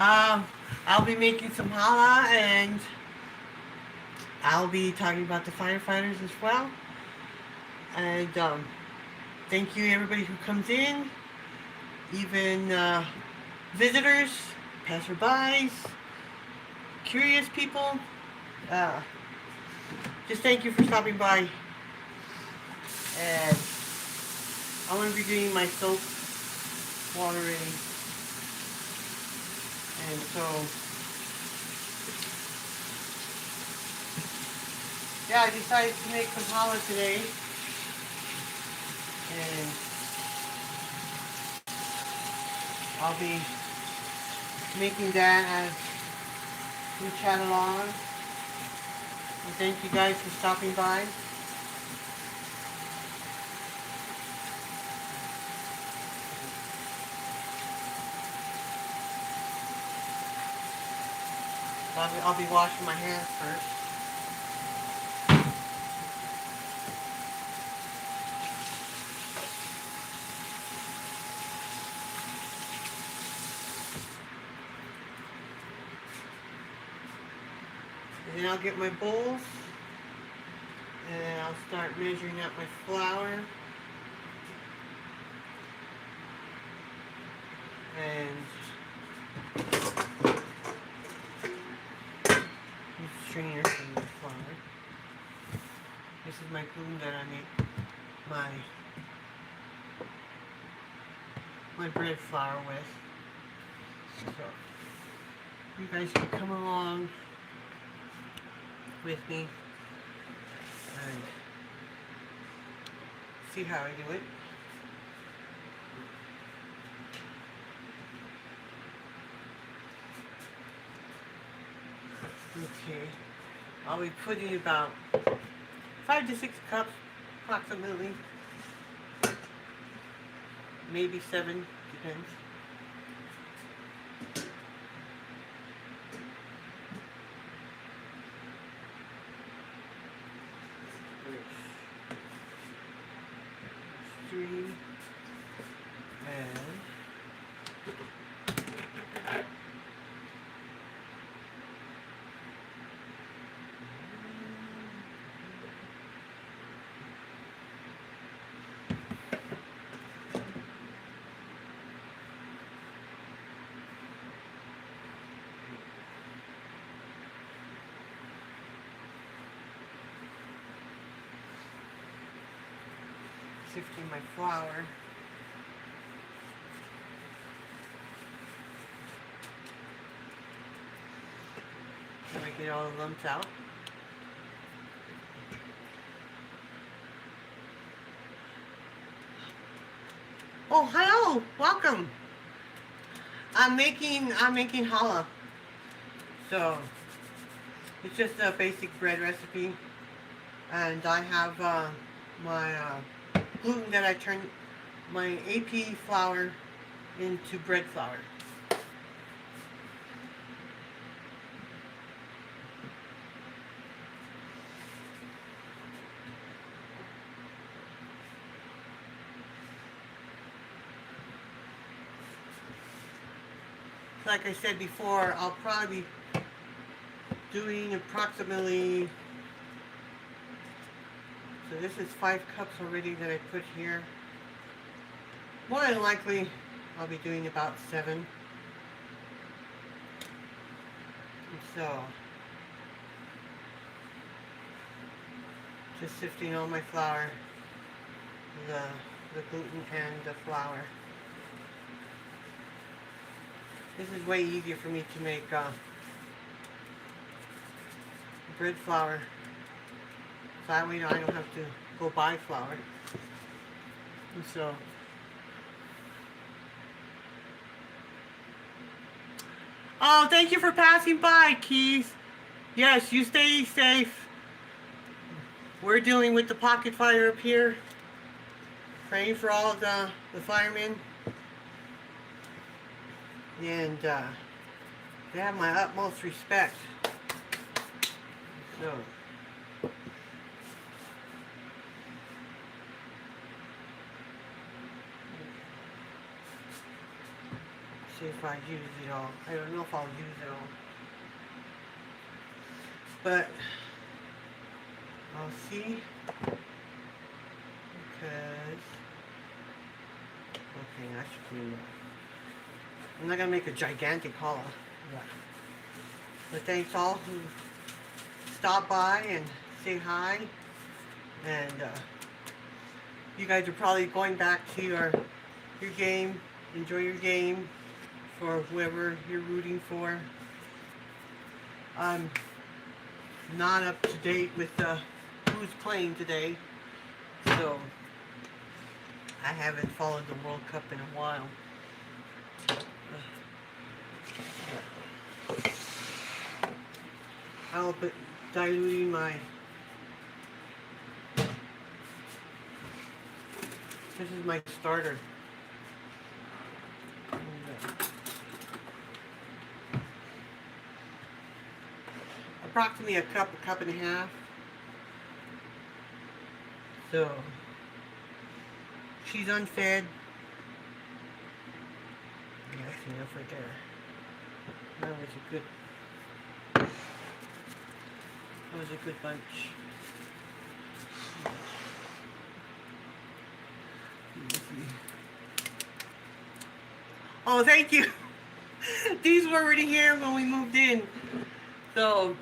I'll be making some challah, and I'll be talking about the firefighters as well. And thank you everybody who comes in, even visitors, passerbys, curious people. Uh, just thank you for stopping by. And I'm going to be doing my soap watering. And so, yeah, I decided to make some challah today. And I'll be making that as we chat along. And thank you guys for stopping by. So I'll be washing my hands first. And then I'll get my bowls. And then I'll start measuring out my flour. And use strainer for the flour. This is my glue that I make my bread flour with. So you guys can come along with me and see how I do it. Okay, I'll be putting about 5 to 6 cups approximately, maybe 7, depends. There's 3 and sifting my flour. So I get all the lumps out. Oh, hello, welcome. I'm making challah. So it's just a basic bread recipe, and I have my gluten that I turn my AP flour into bread flour. Like I said before, I'll probably be doing approximately, so this is 5 cups already that I put here. More than likely, I'll be doing about 7. And so, just sifting all my flour, the gluten and the flour. This is way easier for me to make bread flour. So that way I don't have to go buy flour. And so, oh, thank you for passing by, Keith. Yes, you stay safe. We're dealing with the pocket fire up here. Praying for all of the firemen. And they have my utmost respect. see if I use it all. I don't know if I'll use it all. But I'll see. Because okay, that should be enough. I'm not gonna make a gigantic challah. Yeah. But thanks all who stopped by and say hi. And you guys are probably going back to your game. Enjoy your game for whoever you're rooting for. I'm not up to date with who's playing today, so I haven't followed the World Cup in a while. I'll be diluting my. This is my starter. Approximately a cup and a half. So she's unfed. Yeah, that's enough right there. That was a good. That was a good bunch. Oh, thank you. These were already here when we moved in, so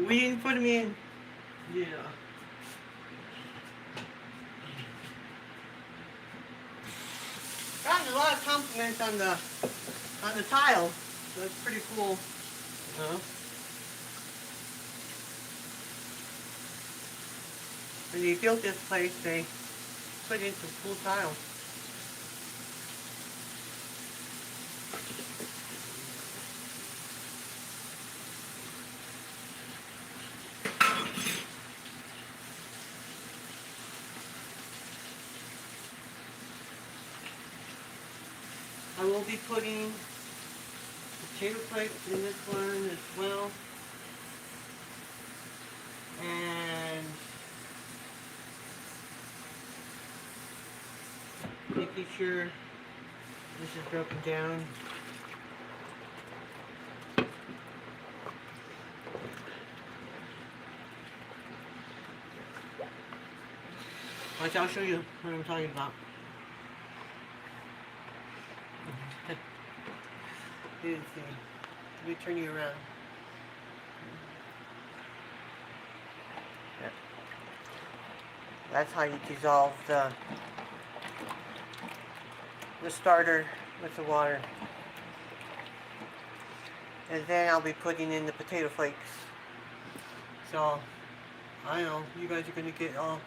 we didn't put them in. Yeah. Gotten a lot of compliments on the tile, so it's pretty cool. When they built this place, they put in some cool tile. I will be putting potato plates in this one as well. And making sure this is broken down. Watch, I'll show you what I'm talking about. Let me turn you around. That's how you dissolve the starter with the water. And then I'll be putting in the potato flakes. So, I know, you guys are going to get all...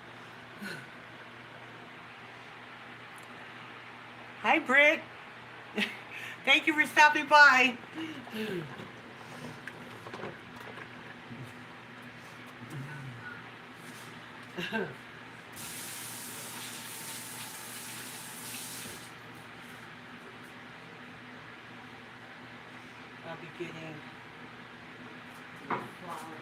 Hi, Britt! Thank you for stopping by! I'll be getting flour.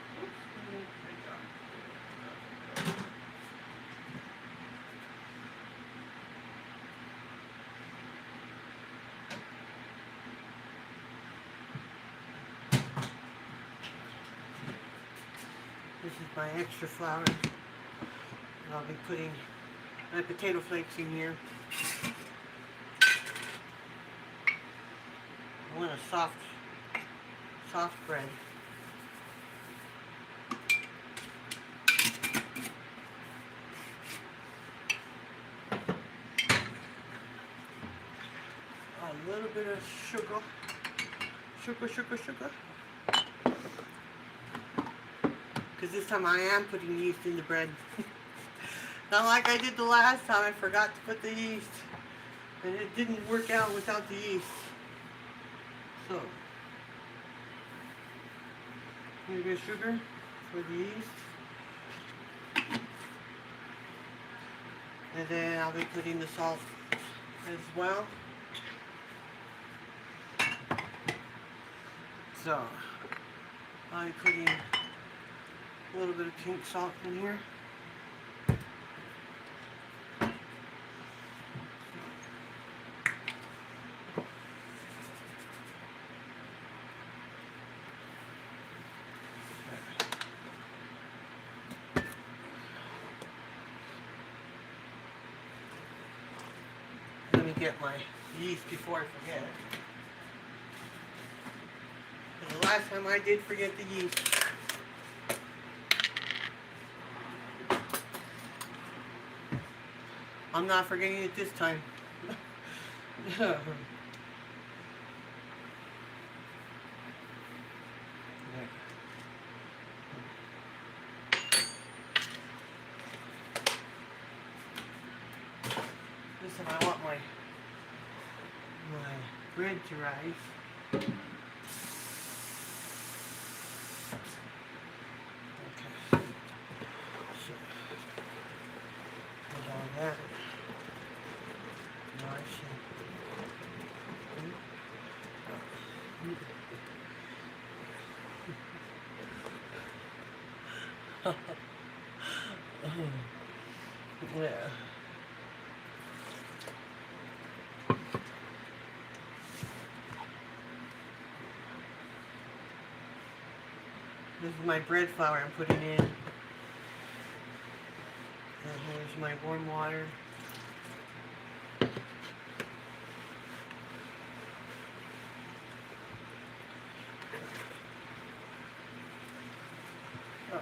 This is my extra flour. And I'll be putting my potato flakes in here. I want a soft bread. A little bit of sugar. Sugar. Because this time I am putting yeast in the bread. Not like I did the last time, I forgot to put the yeast. And it didn't work out without the yeast. So, a little bit of sugar for the yeast. And then I'll be putting the salt as well. So, I'll be putting a little bit of pink salt in here. get my yeast before I forget. And the last time I did forget the yeast. I'm not forgetting it this time. Listen, I want my bread to rise. Okay. So, put on that. Yeah. This is my bread flour I'm putting in. And here's my warm water. Oh.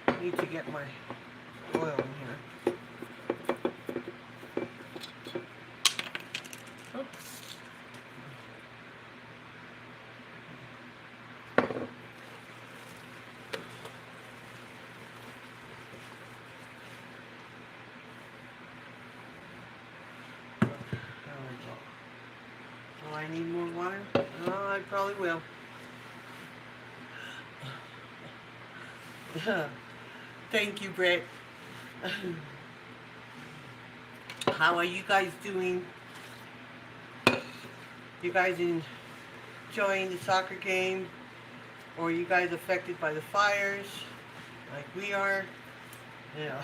I need to get my oil in here. Oh. Do I need more water? Oh, I probably will. Thank you, Brett. How are you guys doing? You guys enjoying the soccer game? Or are you guys affected by the fires like we are? Yeah.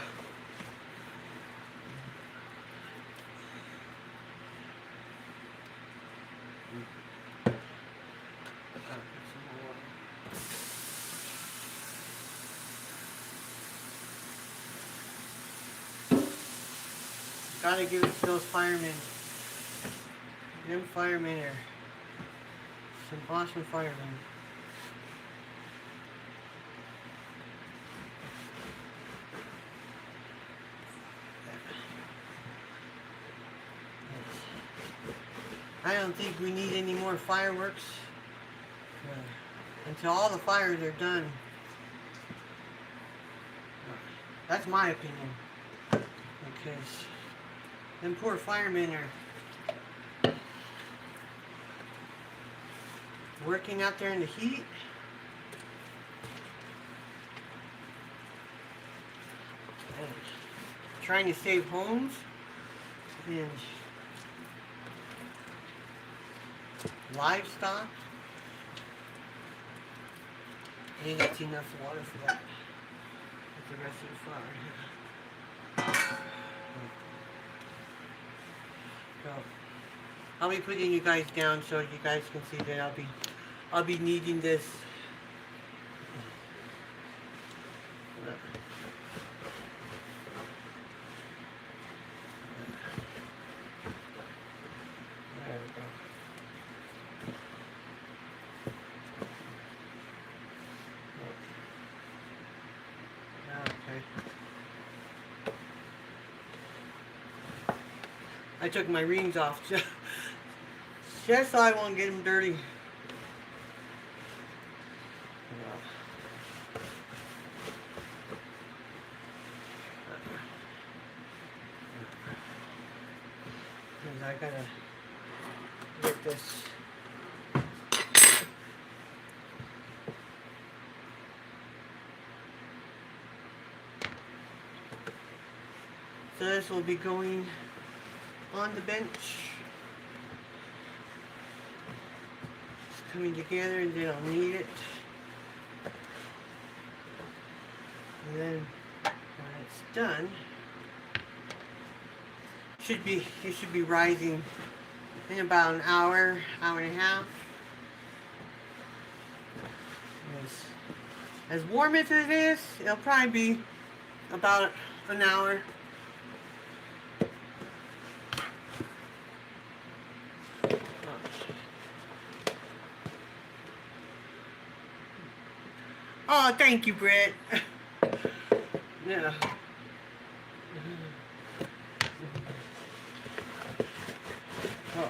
Gotta give it to those firemen. Them firemen are some awesome firemen. I don't think we need any more fireworks until all the fires are done. That's my opinion. Because them poor firemen are working out there in the heat. And trying to save homes and livestock. I think that's enough water for that. With the rest of the flour. So I'll be putting you guys down so you guys can see that I'll be needing this. There we go. Okay. I took my rings off just so I won't get them dirty. I gotta get this. So this will be going on the bench. It's coming together and then I'll knead it. And then when it's done, it should be rising in about an hour, hour and a half. As warm as it is, it'll probably be about an hour. Oh, thank you, Britt. Yeah. Oh.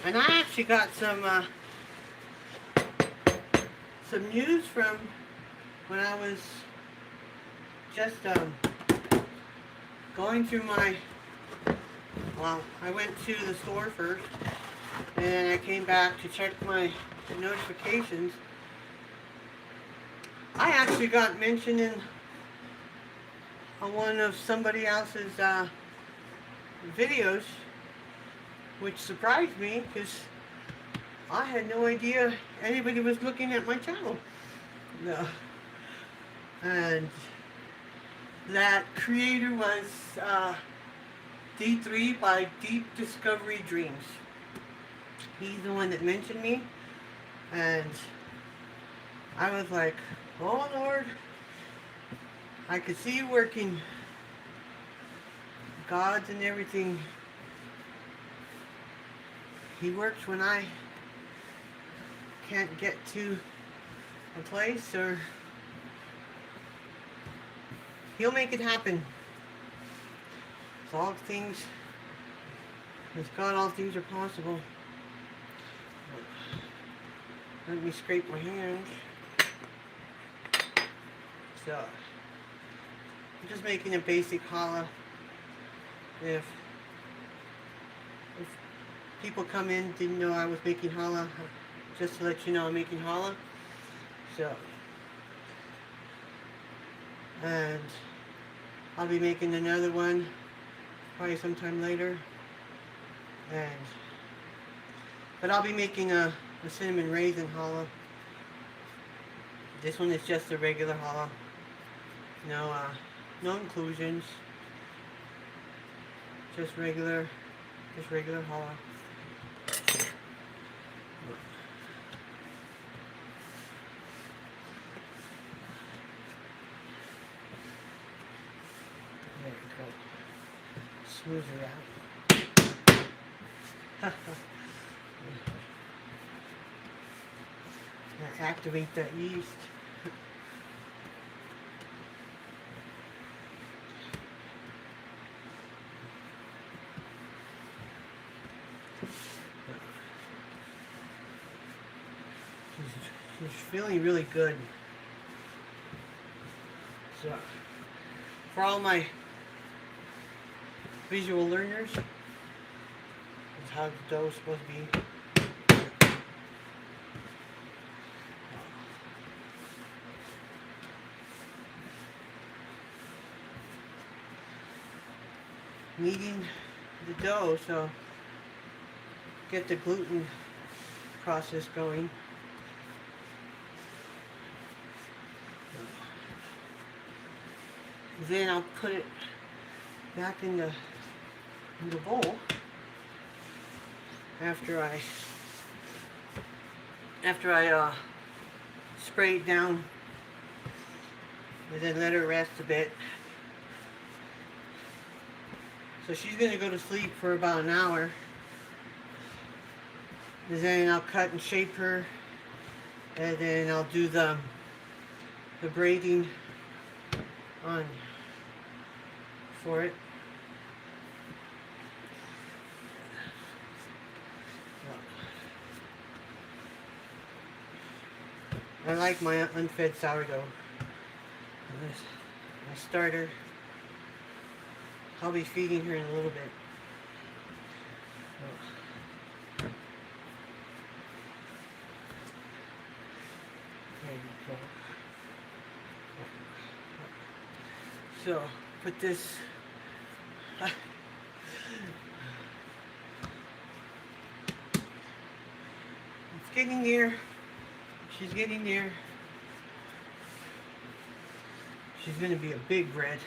And I actually got some news from when I was just going through my, well, I went to the store first, and I came back to check my notifications. I actually got mentioned in one of somebody else's videos, which surprised me because I had no idea anybody was looking at my channel. No. And that creator was D3 by Deep Discovery Dreams. He's the one that mentioned me, and I was like, oh Lord, I could see you working. God's and everything. He works when I can't get to a place, or He'll make it happen. It's all things, with God all things are possible. Let me scrape my hands. So, I'm just making a basic challah. If people come in, didn't know I was making challah, just to let you know I'm making challah. So, and I'll be making another one probably sometime later. But I'll be making a cinnamon raisin challah. This one is just a regular challah. No inclusions. Just regular challah. There we go. Smooth it out. Now activate that yeast. She's feeling really good. So, for all my visual learners, that's how the dough is supposed to be. Kneading the dough, so get the gluten process going. Then I'll put it back in the bowl after I spray it down, and then let her rest a bit. So she's going to go to sleep for about an hour, and then I'll cut and shape her, and then I'll do the braiding on for it. I like my unfed sourdough. My starter. I'll be feeding her in a little bit. There you go. So, put this. It's getting near. She's getting near. She's going to be a big bread.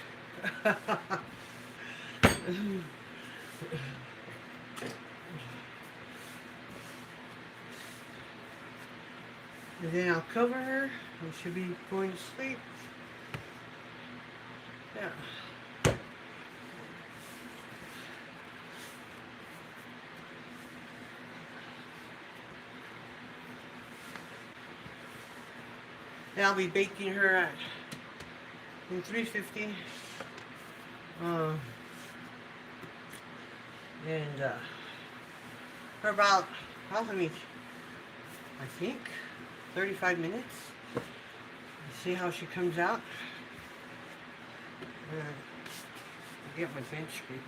And then I'll cover her, and she'll be going to sleep. Yeah. And I'll be baking her at 350. And for about, probably, I think, 35 minutes. See how she comes out. I'll get my bench scraper.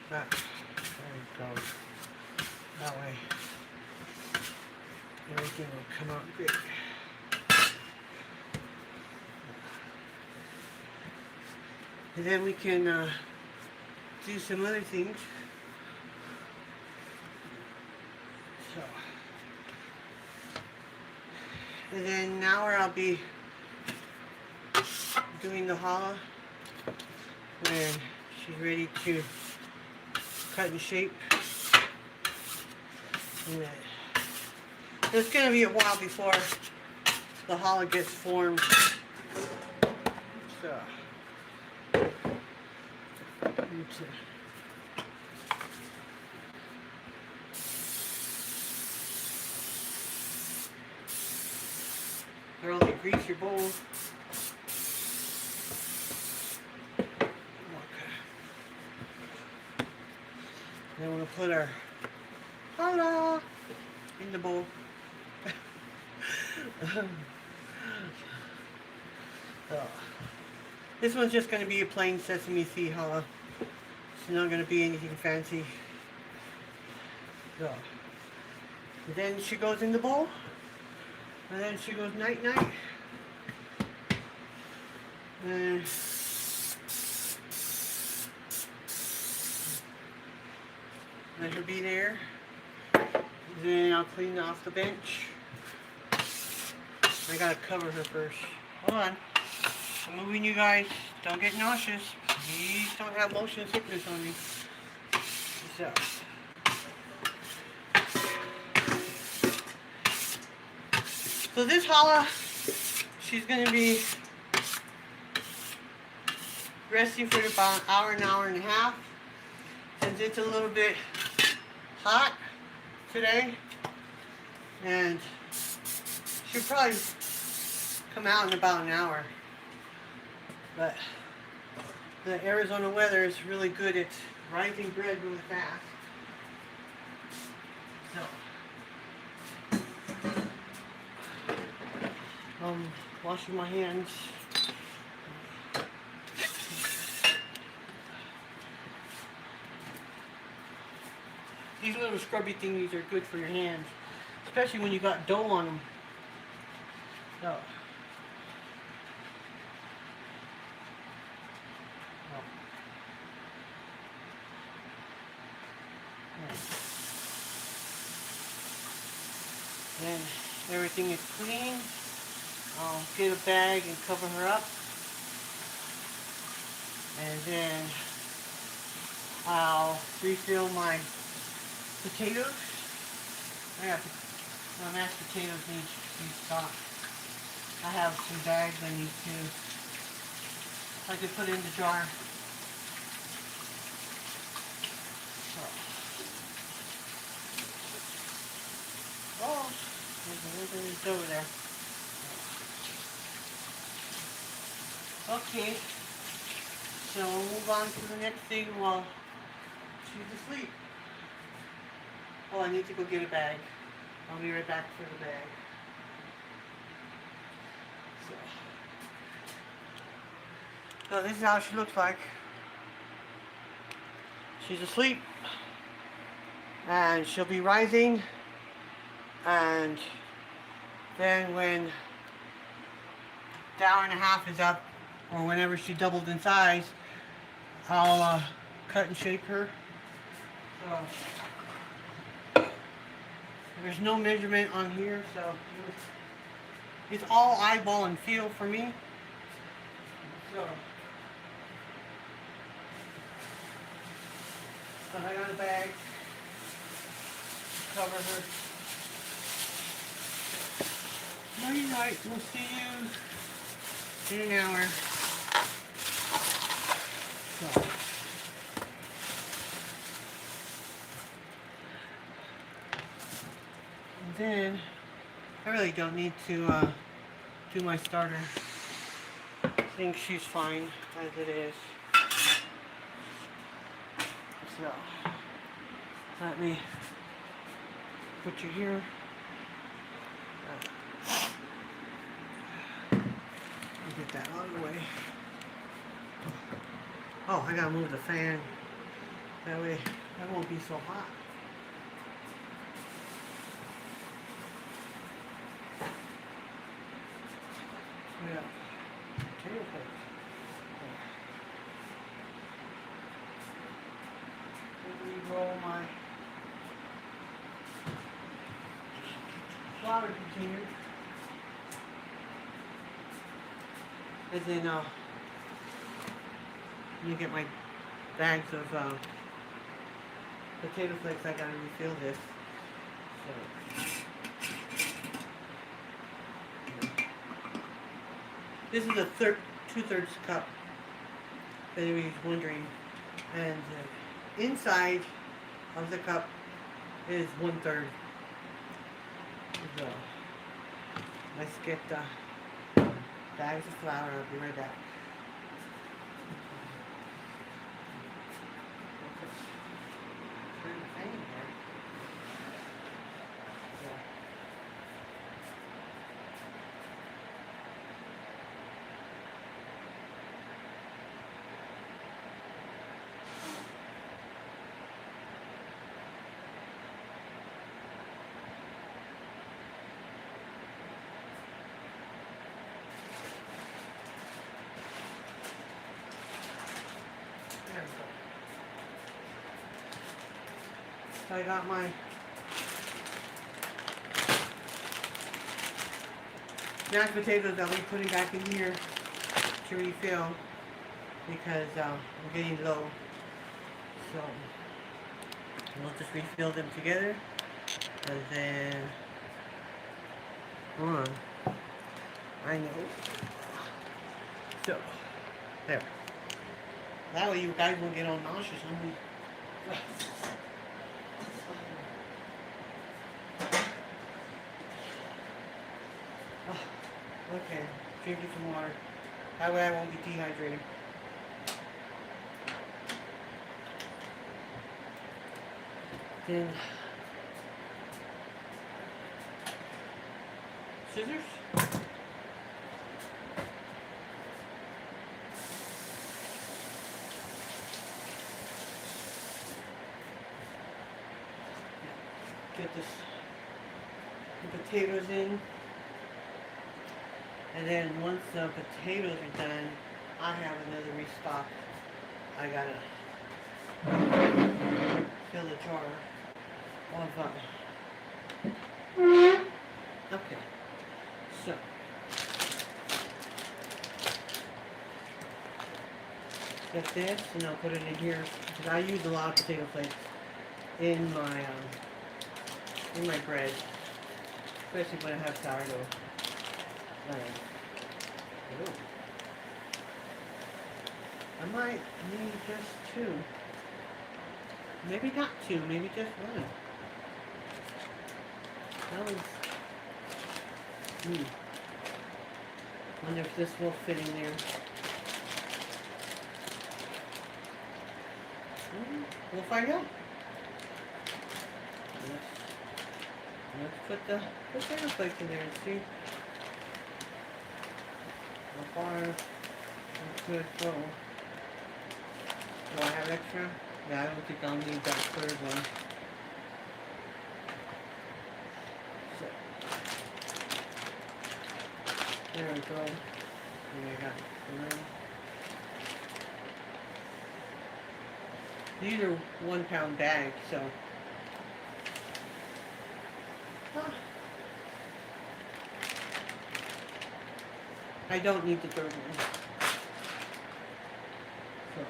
There we go. That way, everything will come out great. And then we can do some other things. So, and then now I'll be doing the challah when she's ready to cut and shape. And it's going to be a while before the challah gets formed. So, thoroughly grease your bowl. Then we're going to put our challah in the bowl. So, this one's just going to be a plain sesame seed challah. It's not going to be anything fancy. So, and then she goes in the bowl. And then she goes night night. And let her be there. Then I'll clean off the bench. I gotta cover her first. Hold on. I'm moving, you guys. Don't get nauseous. Please don't have motion sickness on me. So this challah, she's gonna be resting for about an hour and a half. Since it's a little bit hot today, and she'll probably come out in about an hour. But the Arizona weather is really good at rising bread really fast. So, washing my hands. These little scrubby thingies are good for your hands, especially when you got dough on them. So, then everything is clean. I'll get a bag and cover her up, and then I'll refill my potatoes. My mashed potatoes need stock. I have some bags I need to put in the jar. Oh, there's over there. Okay, so we'll move on to the next thing while she's asleep. Oh, I need to go get a bag. I'll be right back for the bag. So this is how she looks like. She's asleep, and she'll be rising, and then when the hour and a half is up, or whenever she doubled in size, I'll cut and shape her. So there's no measurement on here, so it's all eyeball and feel for me. So So I got a bag. Cover her. Night night. We'll see you in an hour. So. And then I really don't need to do my starter. I think she's fine as it is. So let me put you here. Get that out of the way. Oh, I gotta move the fan. That way that won't be so hot. Yeah. Potato flakes. Let me roll my flour container. And then let me get my bags of potato flakes. I gotta refill this. So this is a 2/3 cup, if anybody's wondering, and the inside of the cup is 1/3. So let's get the bags of flour. I'll be right back. Turn the fan here. Yeah. There we go. So I got my mashed potatoes I'll be putting back in here to refill because I'm getting low. So we'll just refill them together and then hold on. I know. So there. That way you guys won't get all nauseous on me. Oh, okay, drinking some water. That way I won't be dehydrated. Then scissors. Get the potatoes in, and then once the potatoes are done, I have another restock. I gotta fill the jar of okay, so get this, and I'll put it in here because I use a lot of potato flakes in my bread, especially when I have sourdough. I might need just 2. Maybe not 2, maybe just 1. That was... wonder if this will fit in there. We'll find out. Let's put the potato flakes in there and see how far it could go. Do I have extra? Yeah, I don't think I'll need that 3rd one. So, there we go. And I got 1. These are 1-pound bags, so. I don't need the 3rd one. So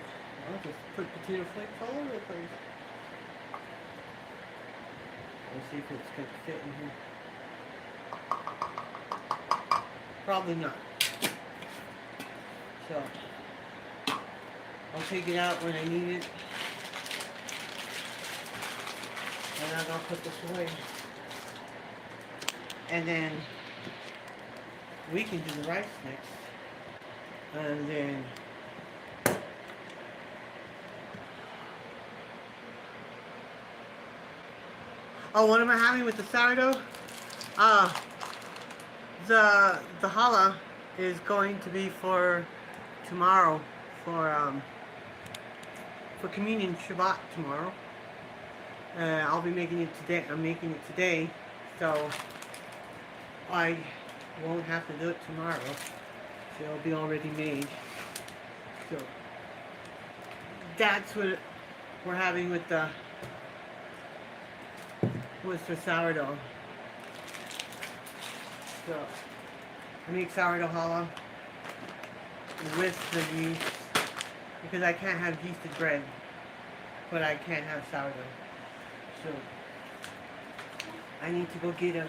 I'll just put potato flakes all over the place. Let's see if it's going to fit in here. Probably not. So, I'll take it out when I need it. And then I'll put this away. And then we can do the rice next. And then oh, what am I having with the sourdough? The challah is going to be for tomorrow, for communion Shabbat tomorrow. I'll be making it today. I'm making it today, so I won't have to do it tomorrow. So it'll be already made. So that's what we're having with the sourdough. So I make sourdough challah with the yeast because I can't have yeasted bread, but I can have sourdough. So I need to go get a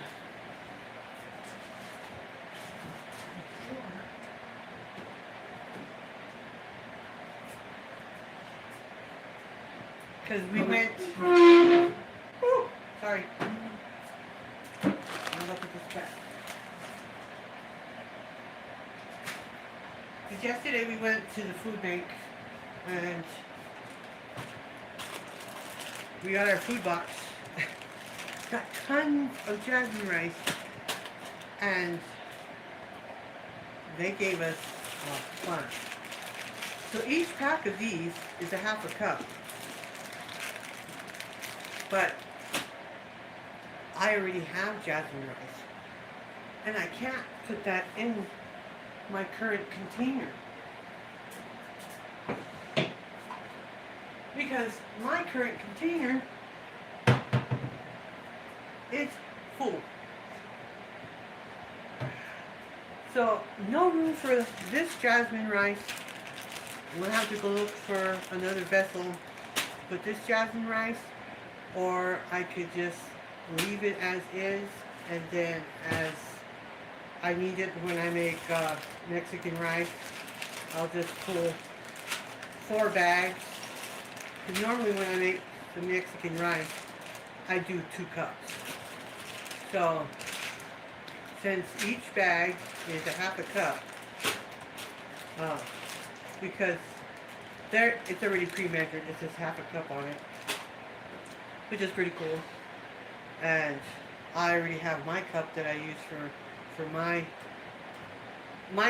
because we went. Sorry. I'll look at this back. Because yesterday we went to the food bank and we got our food box. Got tons of jasmine rice, and they gave us a bunch. So each pack of these is a half a cup. But I already have jasmine rice, and I can't put that in my current container because my current container is full. So no room for this jasmine rice. I'm gonna have to go look for another vessel with this jasmine rice, or I could just leave it as is, and then as I need it when I make Mexican rice, I'll just pull 4 bags. Because normally when I make the Mexican rice, I do 2 cups. So since each bag is a half a cup, because it's already pre-measured, it says half a cup on it, which is pretty cool. And I already have my cup that I use for my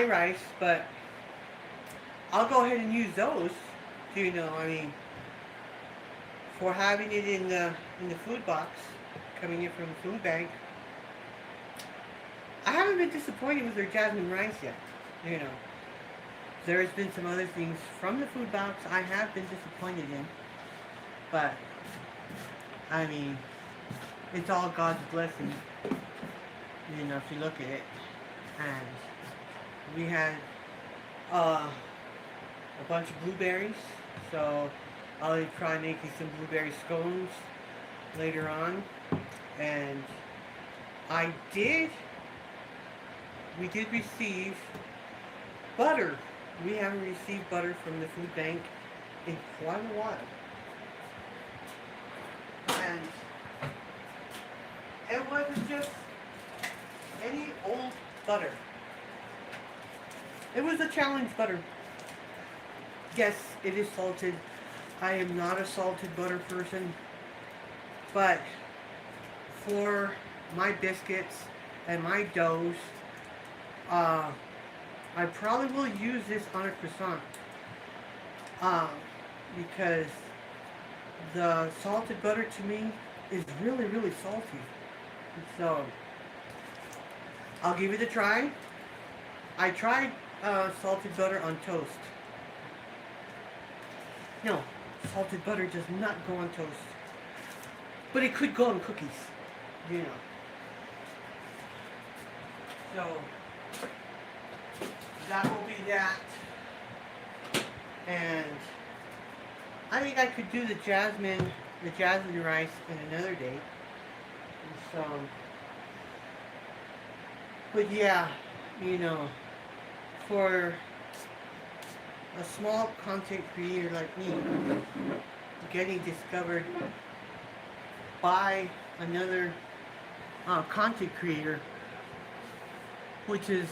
rice, but I'll go ahead and use those. You know, I mean, for having it in the food box coming in from the food bank. I haven't been disappointed with their jasmine rice yet. You know, there has been some other things from the food box I have been disappointed in, but I mean, it's all God's blessing, you know, if you look at it. And we had a bunch of blueberries, so I'll try making some blueberry scones later on. And we did receive butter. We haven't received butter from the food bank in quite a while. And it wasn't just any old butter. It was a challenge butter. Yes, it is salted. I am not a salted butter person, but for my biscuits and my doughs, I probably will use this on a croissant, because the salted butter to me is really, really salty. So I'll give it a try. I tried salted butter on toast. No, salted butter does not go on toast, but it could go on cookies, you know. So that will be that. And I think I could do the jasmine rice in another day. So, but yeah, you know, for a small content creator like me, getting discovered by another content creator, which is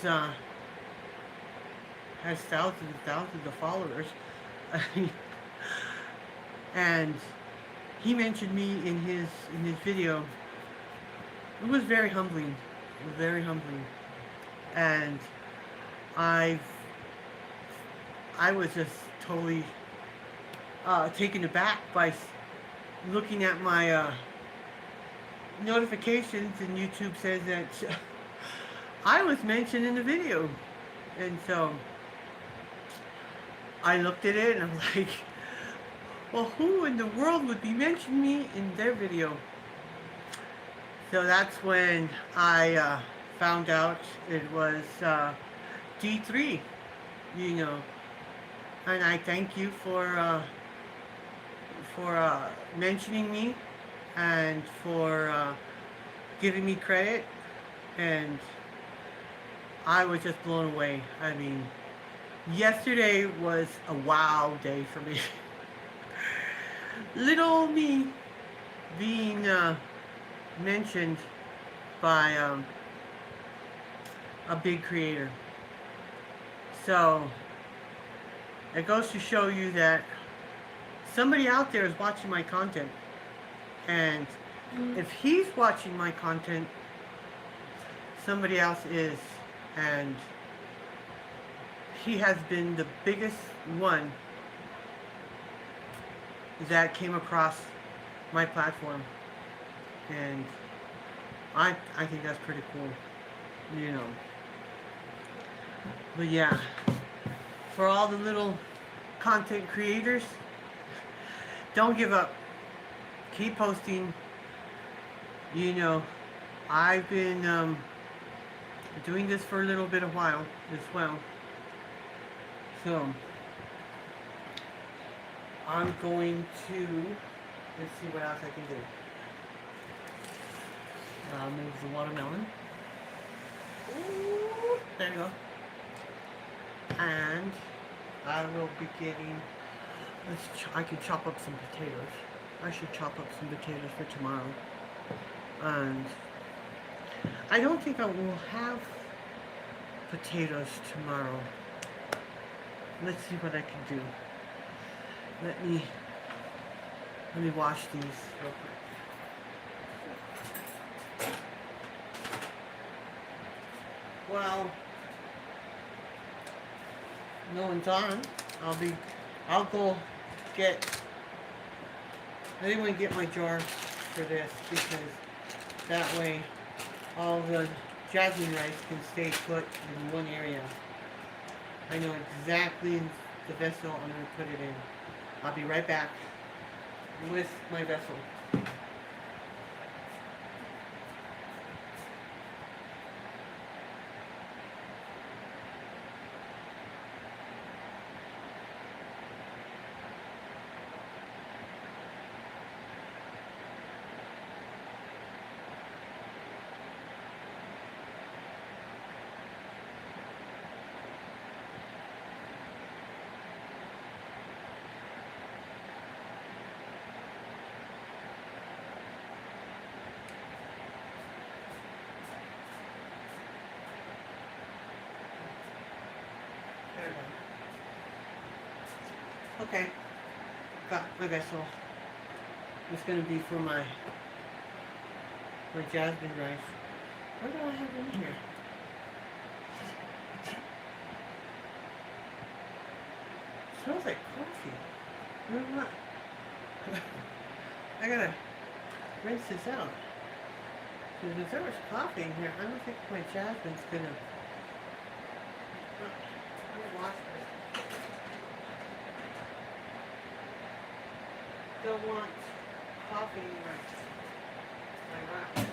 has thousands and thousands of followers, and he mentioned me in his video. It was very humbling. It was very humbling, and I I was just totally taken aback by looking at my notifications, and YouTube says that I was mentioned in the video, and so I looked at it and I'm like, well, who in the world would be mentioning me in their video? So that's when I found out it was D3, you know, and I thank you for mentioning me and for giving me credit, and I was just blown away. I mean, yesterday was a wow day for me. Little old me being mentioned by a big creator. So it goes to show you that somebody out there is watching my content, and if he's watching my content, somebody else is, and he has been the biggest one that came across my platform, and I think that's pretty cool, you know. But yeah, for all the little content creators, don't give up. Keep posting. You know, I've been doing this for a little bit of while as well. So I'm going to, let's see what else I can do. I'll move the watermelon. Ooh, there you go. And I will be getting, I can chop up some potatoes. I should chop up some potatoes for tomorrow. And I don't think I will have potatoes tomorrow. Let's see what I can do. Let me wash these real quick. Well, no one's on. I'll go get, I didn't want to get my jar for this because that way all the jasmine rice can stay put in one area. I know exactly the vessel I'm going to put it in. I'll be right back with my vessel. Okay, got my vessel. It's gonna be for my jasmine rice. What do I have in here? It smells like coffee. You know what? I gotta rinse this out. Because if there was coffee in here, I don't think my jasmine's gonna wash this. Don't want coffee in my rice.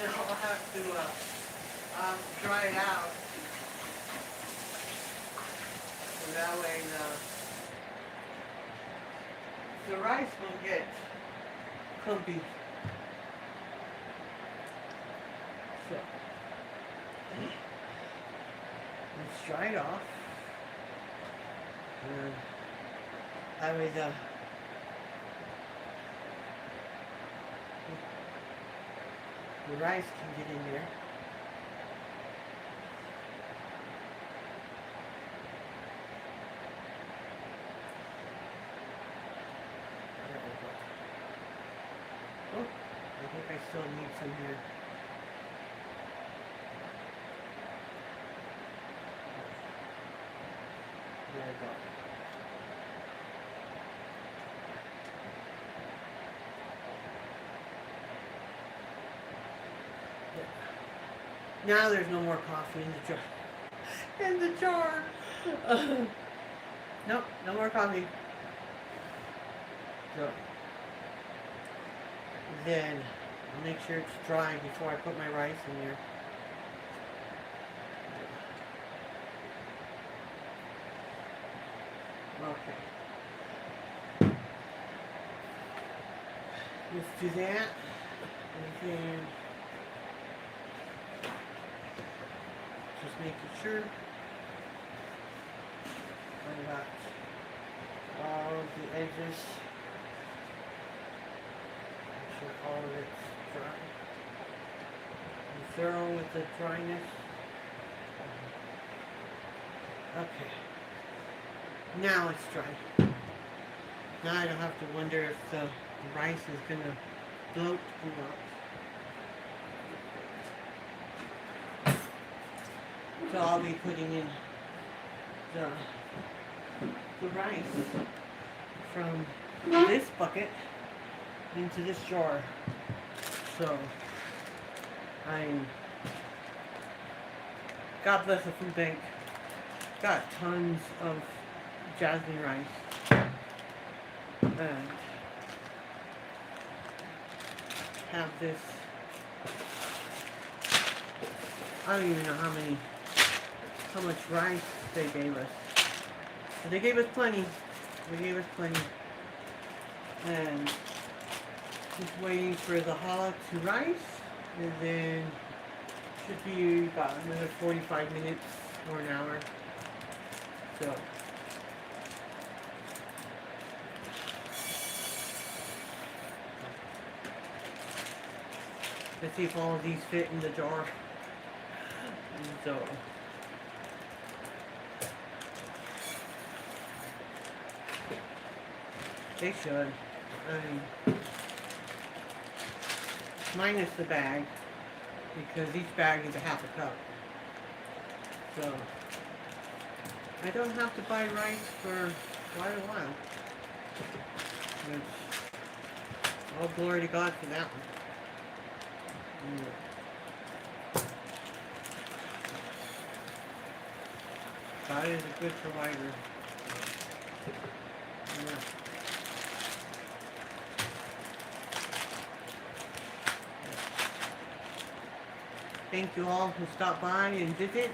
And I'll have to dry it out. So that way the rice won't get clumpy. So let's dry it off. And that way the rice can get in there. There we go. Oh, I think I still need some here. There we go. Now there's no more coffee in the jar. In the jar. Nope, no more coffee. So then I'll make sure it's dry before I put my rice in there. Okay. Let's do that. And then just making sure I got all of the edges. Make sure all of it's dry. Be thorough with the dryness. Okay. Now it's dry. Now I don't have to wonder if the rice is going to float or not. So I'll be putting in the rice from this bucket into this jar. So God bless the food bank, got tons of jasmine rice. And have this, I don't even know how much rice they gave us. But they gave us plenty. And just waiting for the challah to rise. And then should be about another 45 minutes or an hour. So let's see if all of these fit in the jar. And so they should. Minus the bag, because each bag is a half a cup. So I don't have to buy rice for quite a while. Which, all glory to God for that one. God is a good provider. Yeah. Thank you all who stopped by and visit.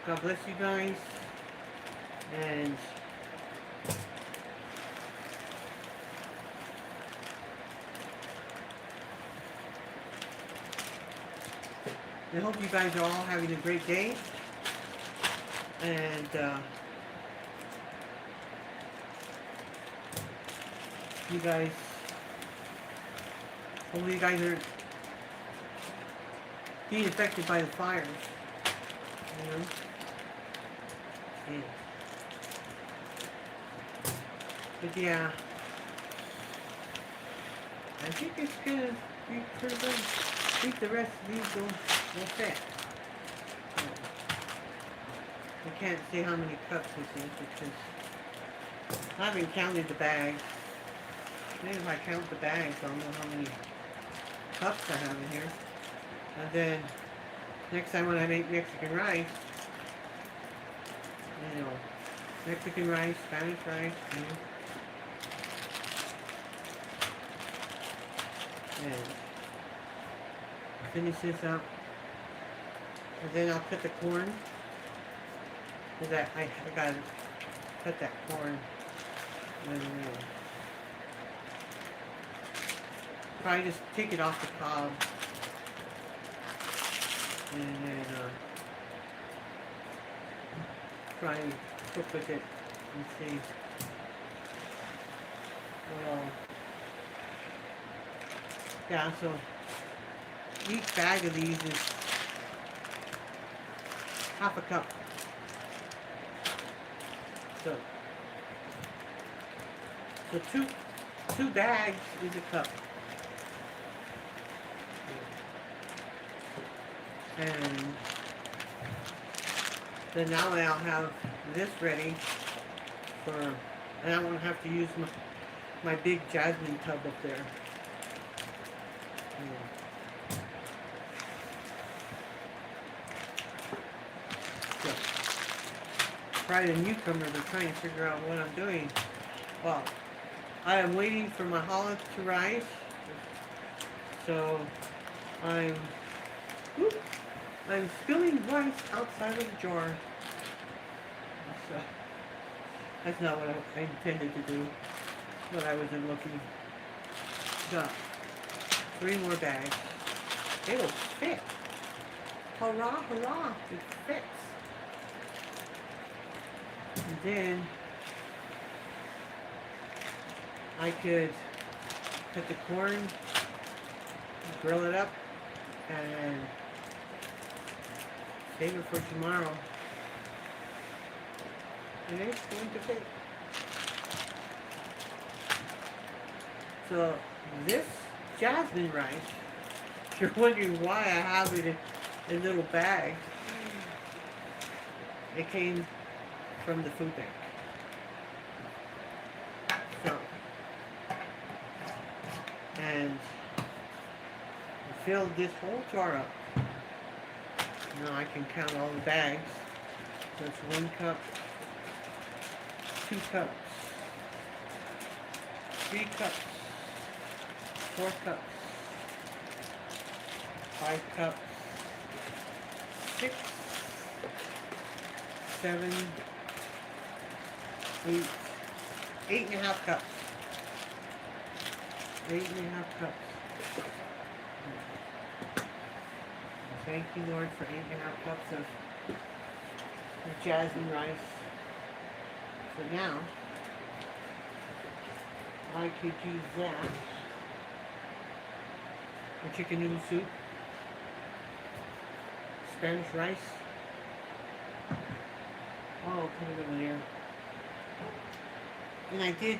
God bless you guys. And I hope you guys are all having a great day. And hopefully you guys are being affected by the fires. You know? Yeah. But yeah, I think it's gonna be pretty good. I think the rest of these will fit. I can't say how many cups this is because I haven't counted the bags. Maybe if I count the bags, I'll know how many cups I have in here. And then next time when I make Mexican rice, you know, Mexican rice, Spanish rice, you know, and Finish this up. And then I'll put the corn. That I gotta cut that corn. And probably just take it off the cob. And then try and cook with it and see. Well, yeah, so each bag of these is half a cup. So two bags is a cup. And then now I'll have this ready for, and I won't have to use my big jasmine tub up there. So, bride and newcomers are trying to figure out what I'm doing. Well, I am waiting for my challah to rise. So I'm spilling rice outside of the jar. So, that's not what I intended to do, but I wasn't looking. Got 3 more bags. It'll fit. Hurrah, hurrah, it fits. And then I could put the corn, grill it up, and save it for tomorrow. And it's going to fit. So this jasmine rice, if you're wondering why I have it in little bags, it came from the food bank. So, and I filled this whole jar up. Now I can count all the bags. So it's 1 cup, 2 cups, 3 cups, 4 cups, 5 cups, 6, 7, 8, 8.5 cups. 8.5 cups. Thank you, Lord, for 8.5 cups of jasmine rice. So now, I could use that for chicken noodle soup, Spanish rice. Oh, put it over there. And I did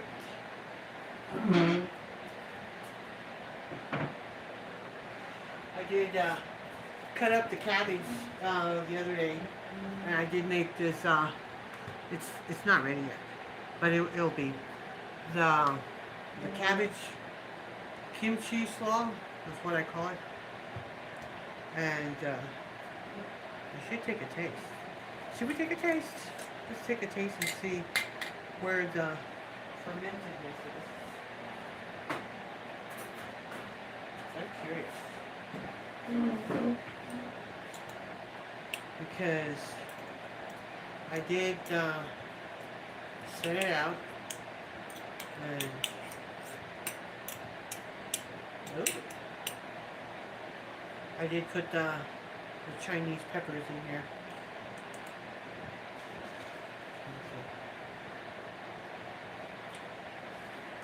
cut up the cabbage the other day, and I did make this. It's not ready yet, but it'll be the cabbage kimchi slaw. That's what I call it, and I should take a taste. Should we take a taste? Let's take a taste and see where the fermentedness is. I'm curious. Because I did set it out and I did put the Chinese peppers in here.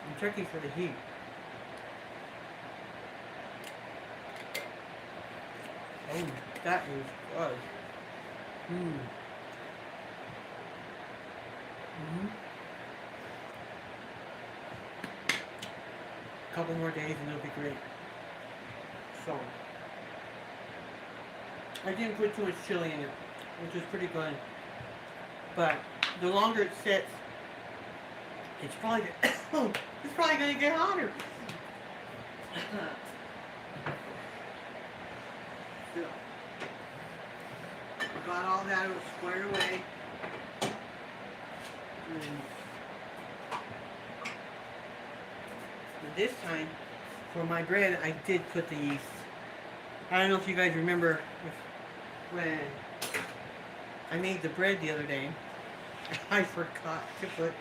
And turkey for the heat. Oh, that is good. A couple more days and it'll be great. So, I didn't put too much chili in it, which is pretty good. But the longer it sits, it's probably going to get hotter. Still, got all that squared away. And this time, for my bread, I did put the yeast I don't know if you guys remember when I made the bread the other day. I forgot to put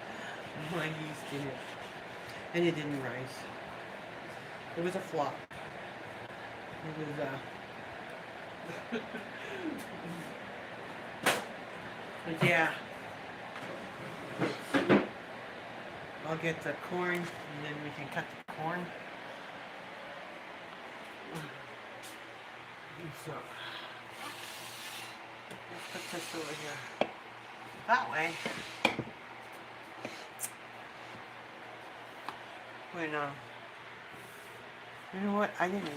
my yeast in it, and it didn't rise. It was a flop. It was but yeah, I'll get the corn, and then we can cut the corn. So let's put this over here. That way, when you know what? I didn't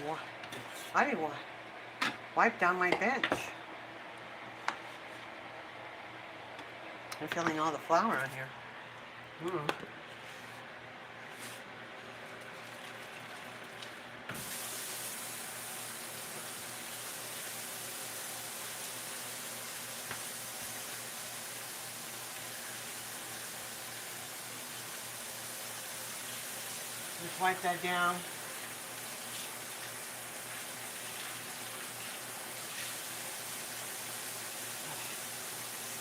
wipe down my bench. I'm feeling all the flour on here. Mm. Just wipe that down.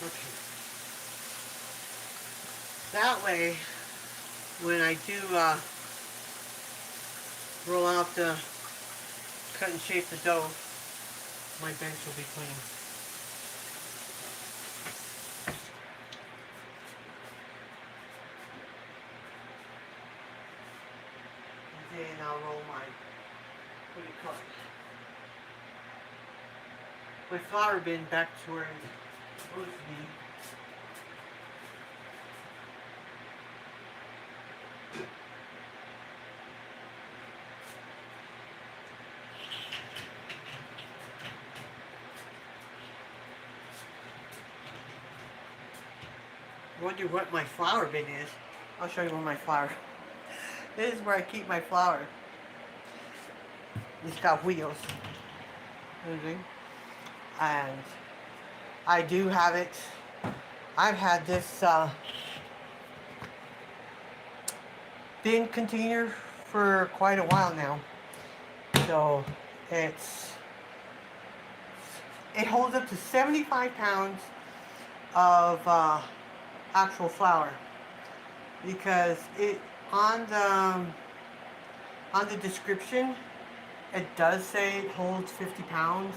Okay. That way, when I do roll out the cut and shape the dough, my bench will be clean. And then I'll roll my, what do you call it? My flour bin back to where it's supposed to be. Wonder what my flour bin is. I'll show you where my flour. This is where I keep my flour. It's got wheels. And I do have it. I've had this bin container for quite a while now. So it holds up to 75 pounds of actual flour, because it on the description it does say it holds 50 pounds,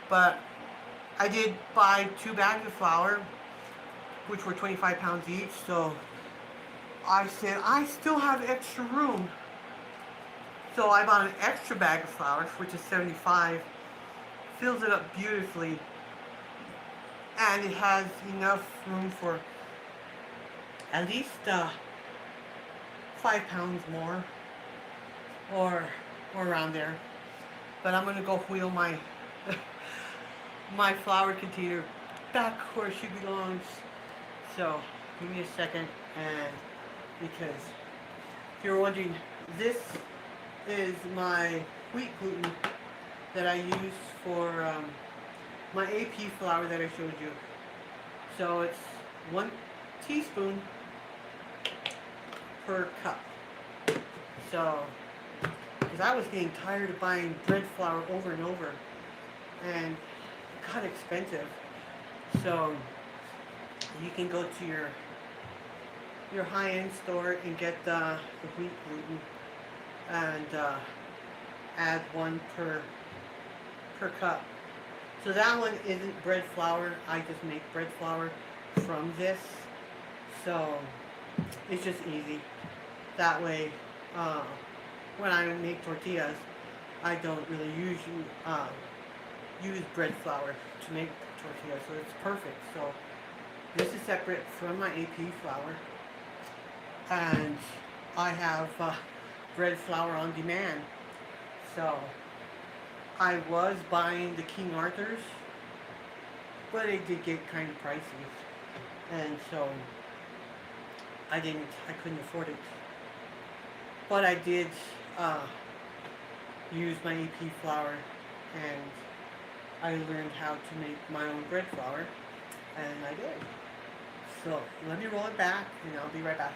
but I did buy 2 bags of flour, which were 25 pounds each, so I said I still have extra room, so I bought an extra bag of flour, which is 75, fills it up beautifully, and it has enough room for at least 5 pounds more, or around there. But I'm gonna go wheel my my flour container back where she belongs. So give me a second, and because if you're wondering, this is my wheat gluten that I use for my AP flour that I showed you. So it's 1 teaspoon per cup. So, because I was getting tired of buying bread flour over and over, and it got expensive. So you can go to your high-end store and get the wheat gluten, and add 1 per cup. So that one isn't bread flour. I just make bread flour from this. So it's just easy. That way, when I make tortillas, I don't really use bread flour to make tortillas. So it's perfect. So this is separate from my AP flour. And I have bread flour on demand. So I was buying the King Arthur's, but it did get kind of pricey, and so I couldn't afford it. But I did use my AP flour, and I learned how to make my own bread flour, and I did. So let me roll it back, and I'll be right back.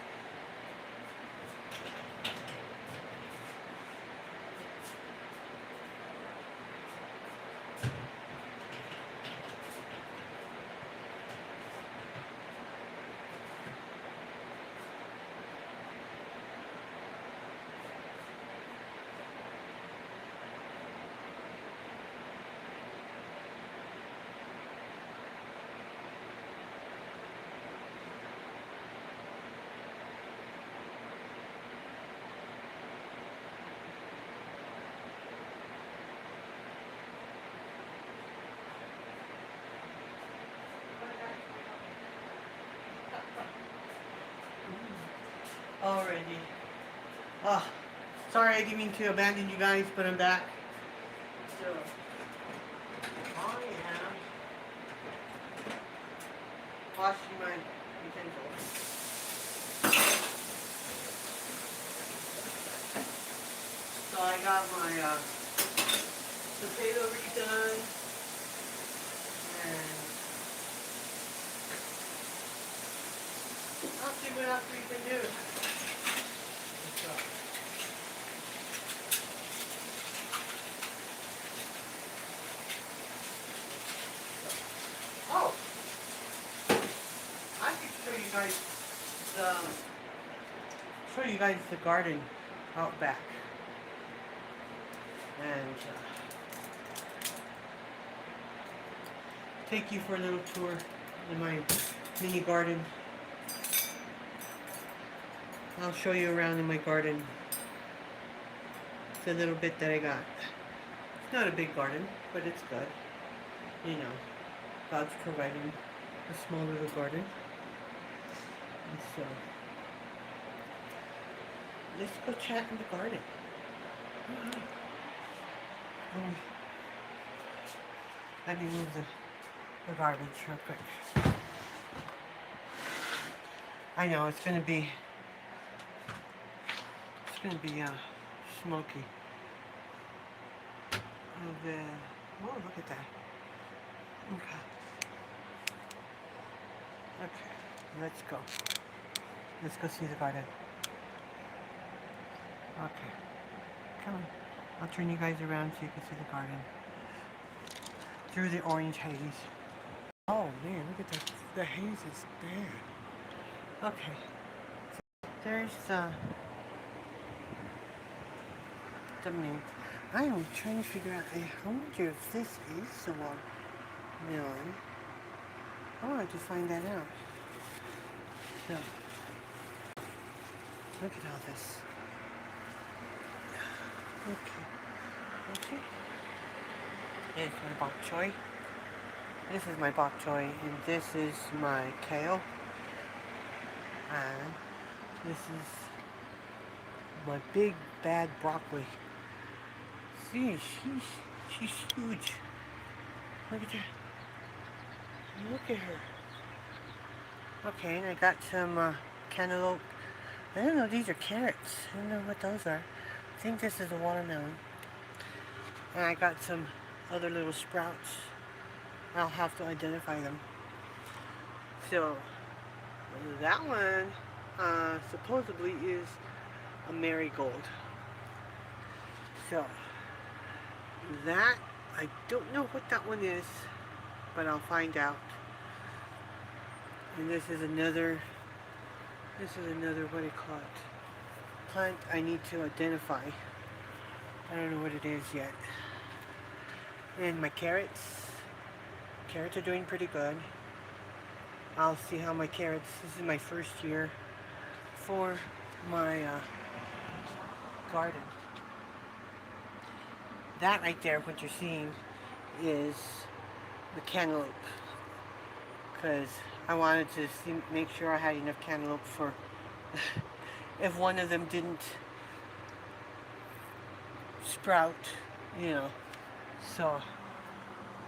already. Oh, sorry I didn't mean to abandon you guys, but I'm back. So, I am washing my utensils. So I got my potato redone, and I'll see what else we can do. So, oh, I could show you guys the garden out back, and take you for a little tour in my mini garden. I'll show you around in my garden. It's a little bit that I got. It's not a big garden, but it's good. You know, God's providing a small little garden. And so, let's go chat in the garden. Let me move the garbage real quick. I know it's gonna be smoky. Oh, look at that. Okay. Okay, let's go. Let's go see the garden. Okay, come on. I'll turn you guys around so you can see the garden through the orange haze. Oh man, look at that. The haze is bad. Okay, so there's the main. I am trying to figure out. I wonder if this is the watermelon. I wanted to find that out. So, look at all this. Okay. Here's my bok choy. This is my bok choy, and this is my kale. And this is my big bad broccoli. See, she's huge. Look at that. Look at her. Okay, and I got some cantaloupe. I don't know, these are carrots. I don't know what those are. I think this is a watermelon. And I got some other little sprouts. I'll have to identify them. So, that one supposedly is a marigold. So, that, I don't know what that one is, but I'll find out. And this is another, what do you call it? Plant I need to identify. I don't know what it is yet. And my carrots are doing pretty good. I'll see how my carrots, this is my first year for my garden. That right there, what you're seeing, is the cantaloupe. Because I wanted to make sure I had enough cantaloupe for if one of them didn't sprout, you know. So,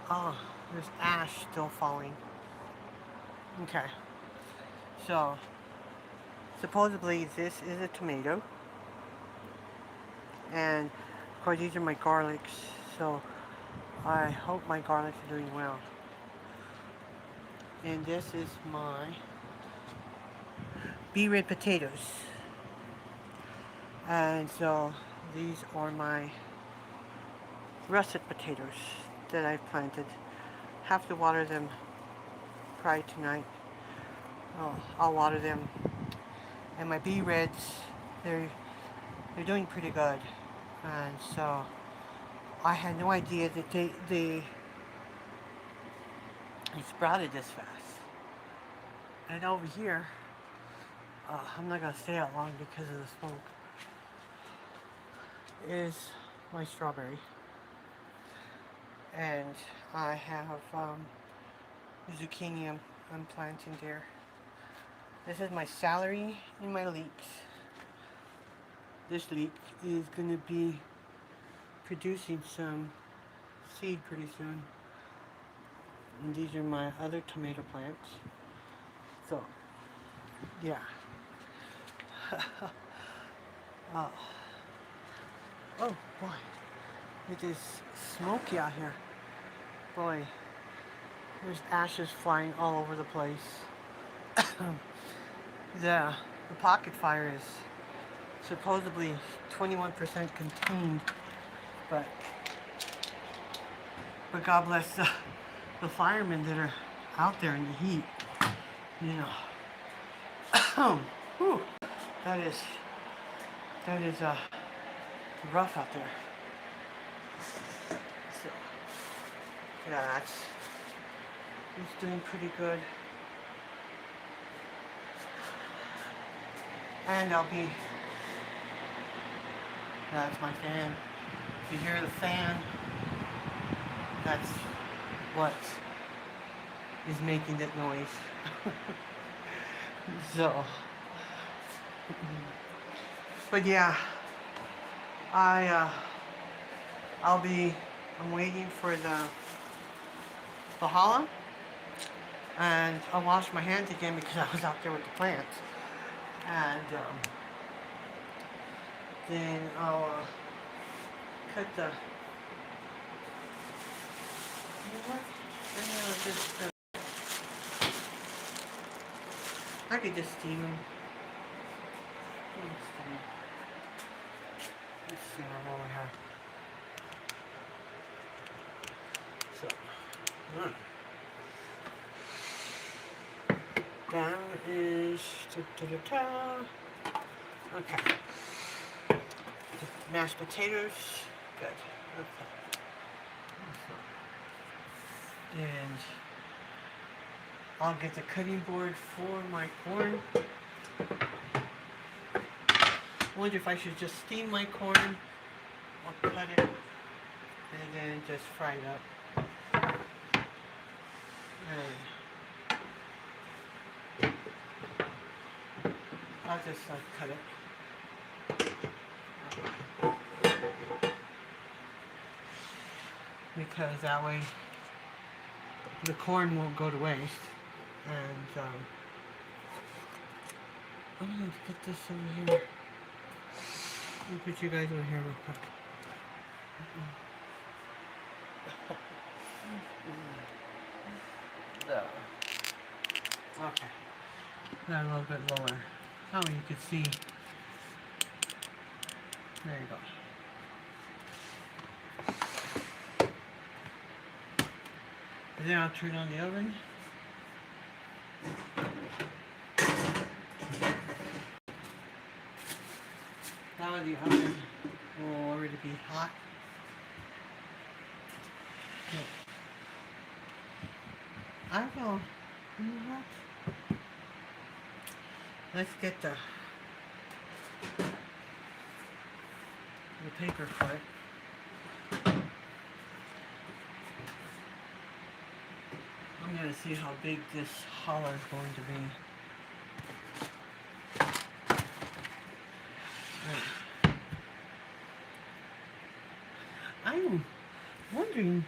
oh, there's ash still falling. Okay. So, supposedly this is a tomato. And, of course, these are my garlics. So, I hope my garlics are doing well. And this is my bee red potatoes. And so, these are my russet potatoes that I've planted. Have to water them probably tonight. Oh, I'll water them. And my bee reds, they're doing pretty good. And so I had no idea that they sprouted this fast. And over here, I'm not gonna stay that long because of the smoke, is my strawberry. And I have zucchini I'm planting there. This is my celery and my leeks. this leek is going to be producing some seed pretty soon. And these are my other tomato plants. So, yeah. Oh, oh boy, it is smoky out here. Boy, there's ashes flying all over the place. the pocket fire is supposedly 21% contained, but God bless the firemen that are out there in the heat. You know, whew, that is rough out there. So yeah, it's doing pretty good. And that's my fan. If you hear the fan, that's what is making that noise. So, but yeah, I'm waiting for the challah, and I'll wash my hands again because I was out there with the plants. And then I'll cut the. You know what? I could just steam them. Let's see what over here. So, down is okay. The mashed potatoes, good. Okay. And I'll get the cutting board for my corn. I wonder if I should just steam my corn or cut it and then just fry it up. And I'll just cut it. Because that way the corn won't go to waste. And I'm going to put this over here. Let me put you guys over here real quick. Okay. Got a little bit lower. Oh, you can see. There you go. And then I'll turn on the oven. Now the oven will already be hot. I will. You know what? Let's get the paper cut. I'm going to see how big this challah is going to be. I'm wondering,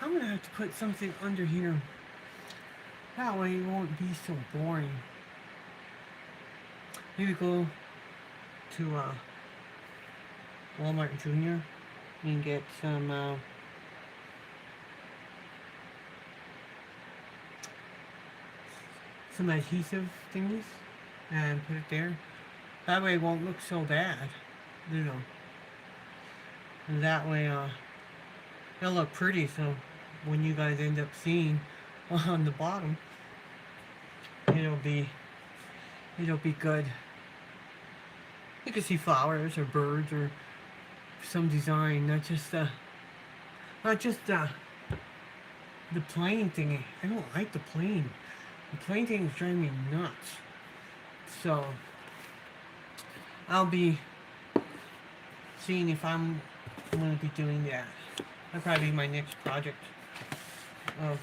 I'm going to have to put something under here. That way it won't be so boring. Maybe go to Walmart Junior and get some adhesive things and put it there. That way it won't look so bad, you know. And that way it'll look pretty, so when you guys end up seeing on the bottom, it'll be good. You can see flowers or birds or some design, not just the plain thing. I don't like the plain. The plain thing is driving me nuts. So I'll be seeing if I'm going to be doing that. That'll probably be my next project of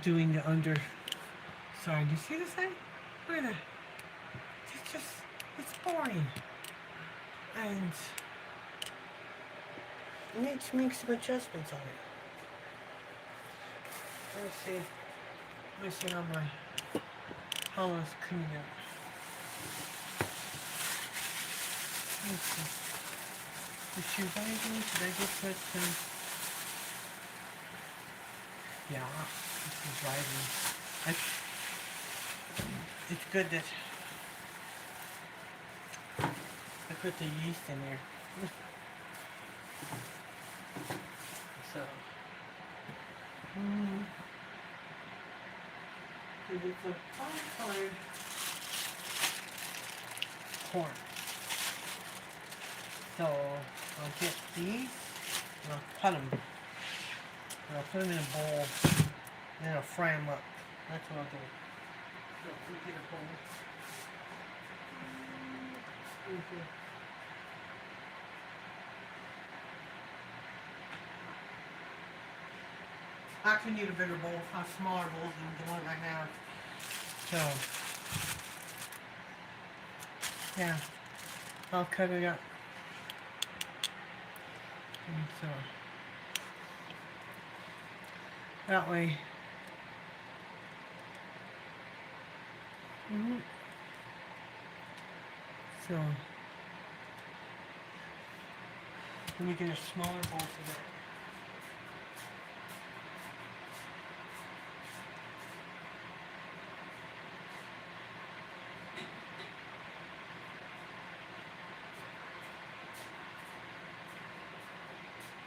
doing the under side. You see this thing? Look at that. It's boring. And I need to make some adjustments on it. Let me see how my hollow's coming out. Let me see. Is she rising? Did I just put some? Yeah, this is rising. It's good that I put the yeast in there. So, because it's a fine-colored corn. So, I'll get these and I'll cut them. And I'll put them in a bowl and then I'll fry them up. That's what I'll do. So, let me get a bowl. Okay. I actually need a bigger bowl, a smaller bowl than the one I have. So, yeah, I'll cut it up. And so, that way, so, let me get a smaller bowl for that.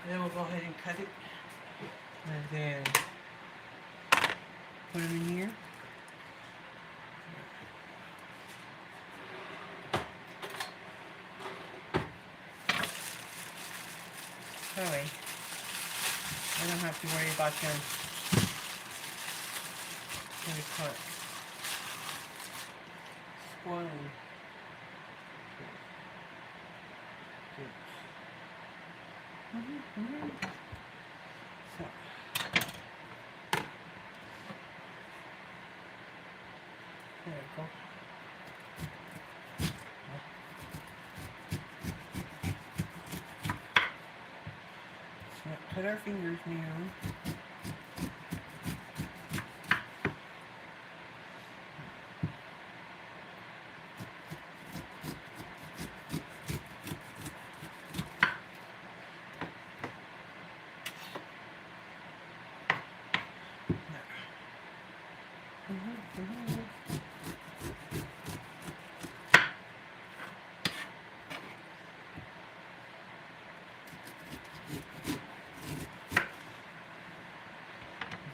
And then we'll go ahead and cut it. And then put them in here. That way, I don't have to worry about them getting cut. Spoiling. So, there we go. So, put our fingers down.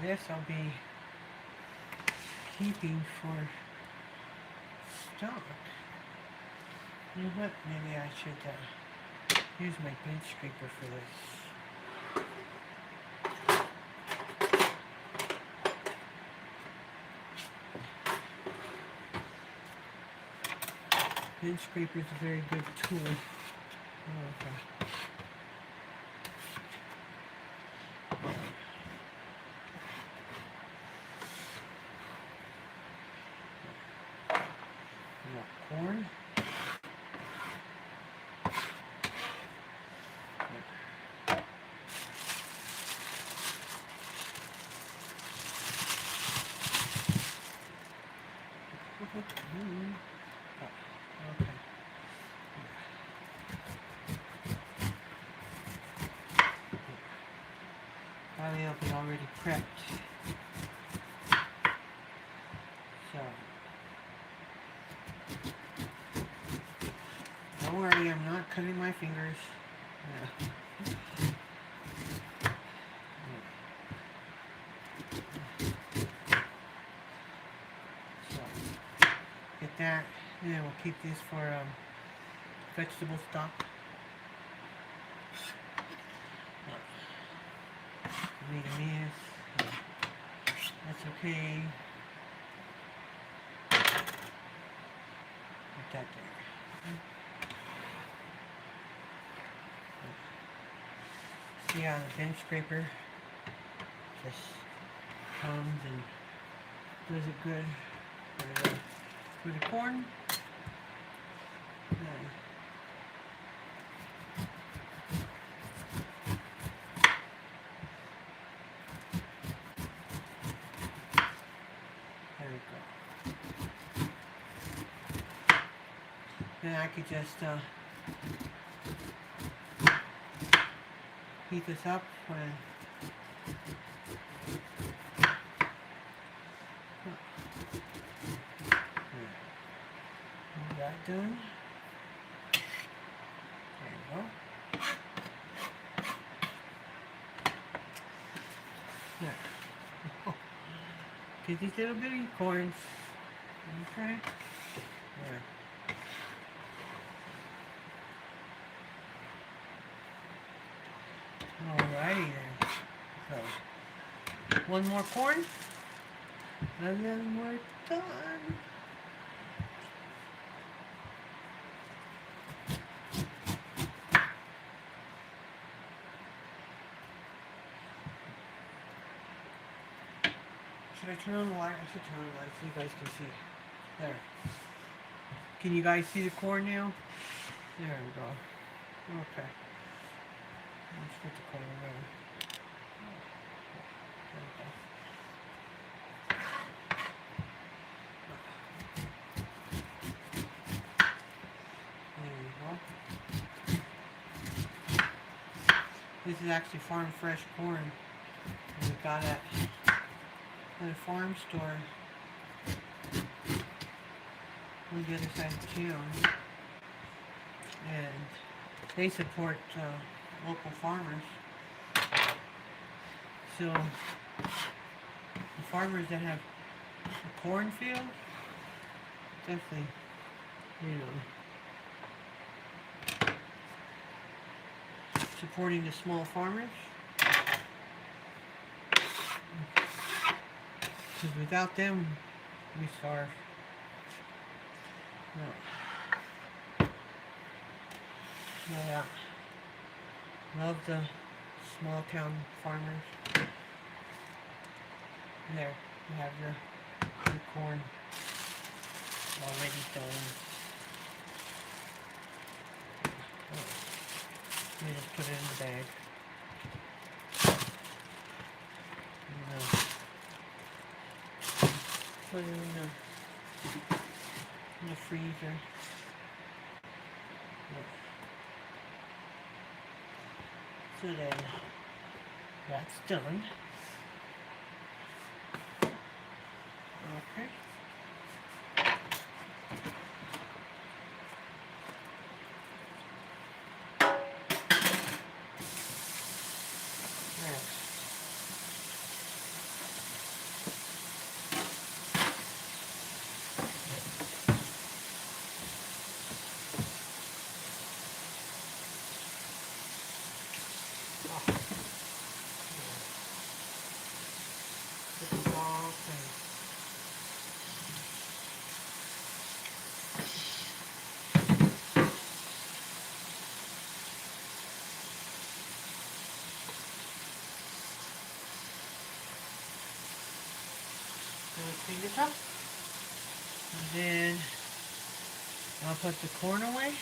This I'll be keeping for stock. You know what? Maybe I should use my bench scraper for this. Bench scraper is a very good tool. Okay. Corn. Okay. Probably will be already prepped. So. Don't worry, I'm not cutting my fingers. Yeah. So, get that, and then we'll keep this for vegetable stock. Need a miss. That's okay. Put that there. See how the bench scraper just comes and does it good for the corn. I could just heat this up when that done. There you go. There. Get these little bitty corns. Okay. There. Alrighty then. So, one more corn, and then we're done. Should I turn on the light? I should turn on the light so you guys can see. There. Can you guys see the corn now? There we go. Okay. Let's put the corn away. There we go. There we go. This is actually farm fresh corn. And we got it at a farm store on the other side of town. And they support local farmers. So the farmers that have a cornfield, definitely, supporting the small farmers. Because without them, we starve. No. Yeah. Love the small town farmers. There, you have your corn already done. You just put it in the bag. Put it in the freezer. So then that's done. Okay. Next. Clean this up, and then I'll put the corn away.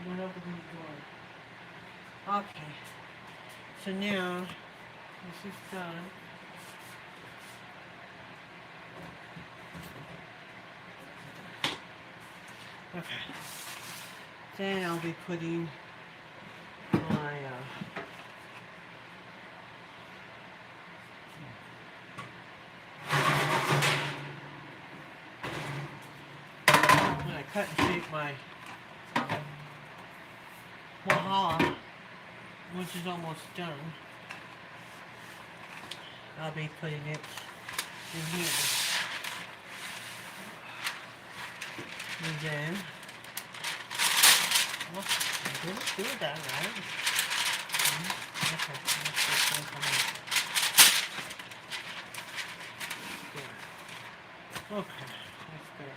Went over the door. Okay. So now this is done. Okay. Then I'll be putting my when I cut and shape my challah, which is almost done, I'll be putting it in here. And then, well, I didn't do that right. Okay, let's just come in. There. Okay, that's good.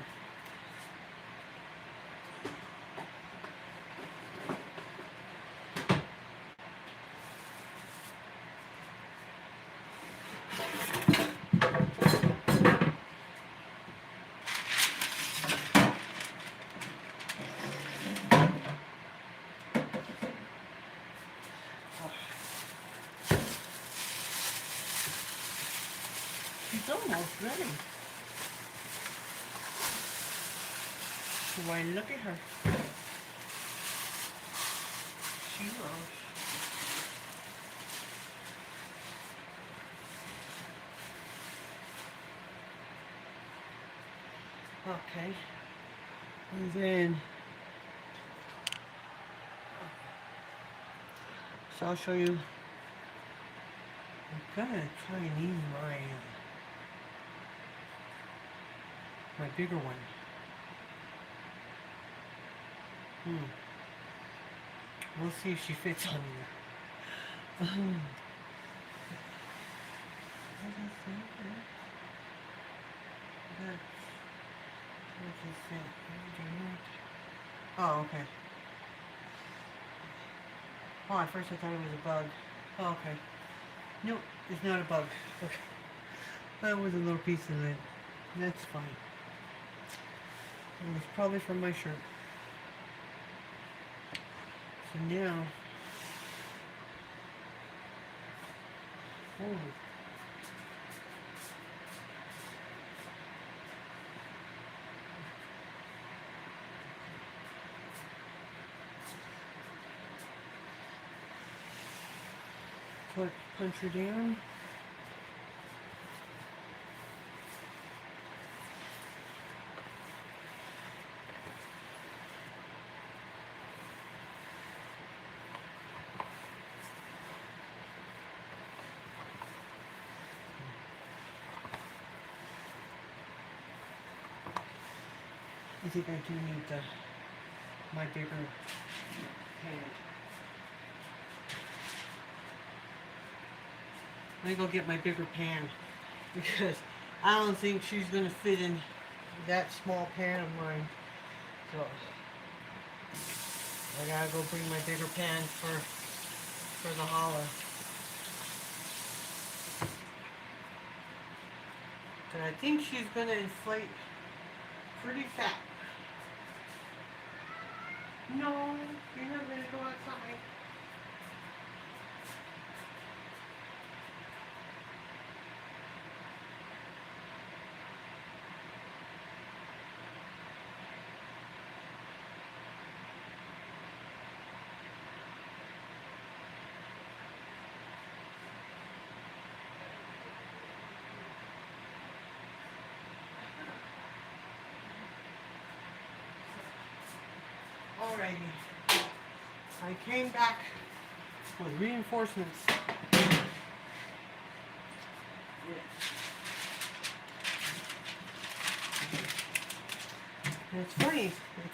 She's almost ready. Why look at her. She loves. Okay. And then, so I'll show you. I'm gonna try and use my bigger one. We'll see if she fits on there. Oh, okay. Oh, at first I thought it was a bug. Oh, okay. No, it's not a bug. Okay. That was a little piece of it. That's fine. It was probably from my shirt. So now, oh, punch her down. I think I do need my bigger pan. Let me go get my bigger pan because I don't think she's gonna fit in that small pan of mine. So I gotta go bring my bigger pan for the holler. And I think she's gonna inflate pretty fat. No, you're not gonna go outside. Alrighty. I came back with reinforcements. And it's funny, it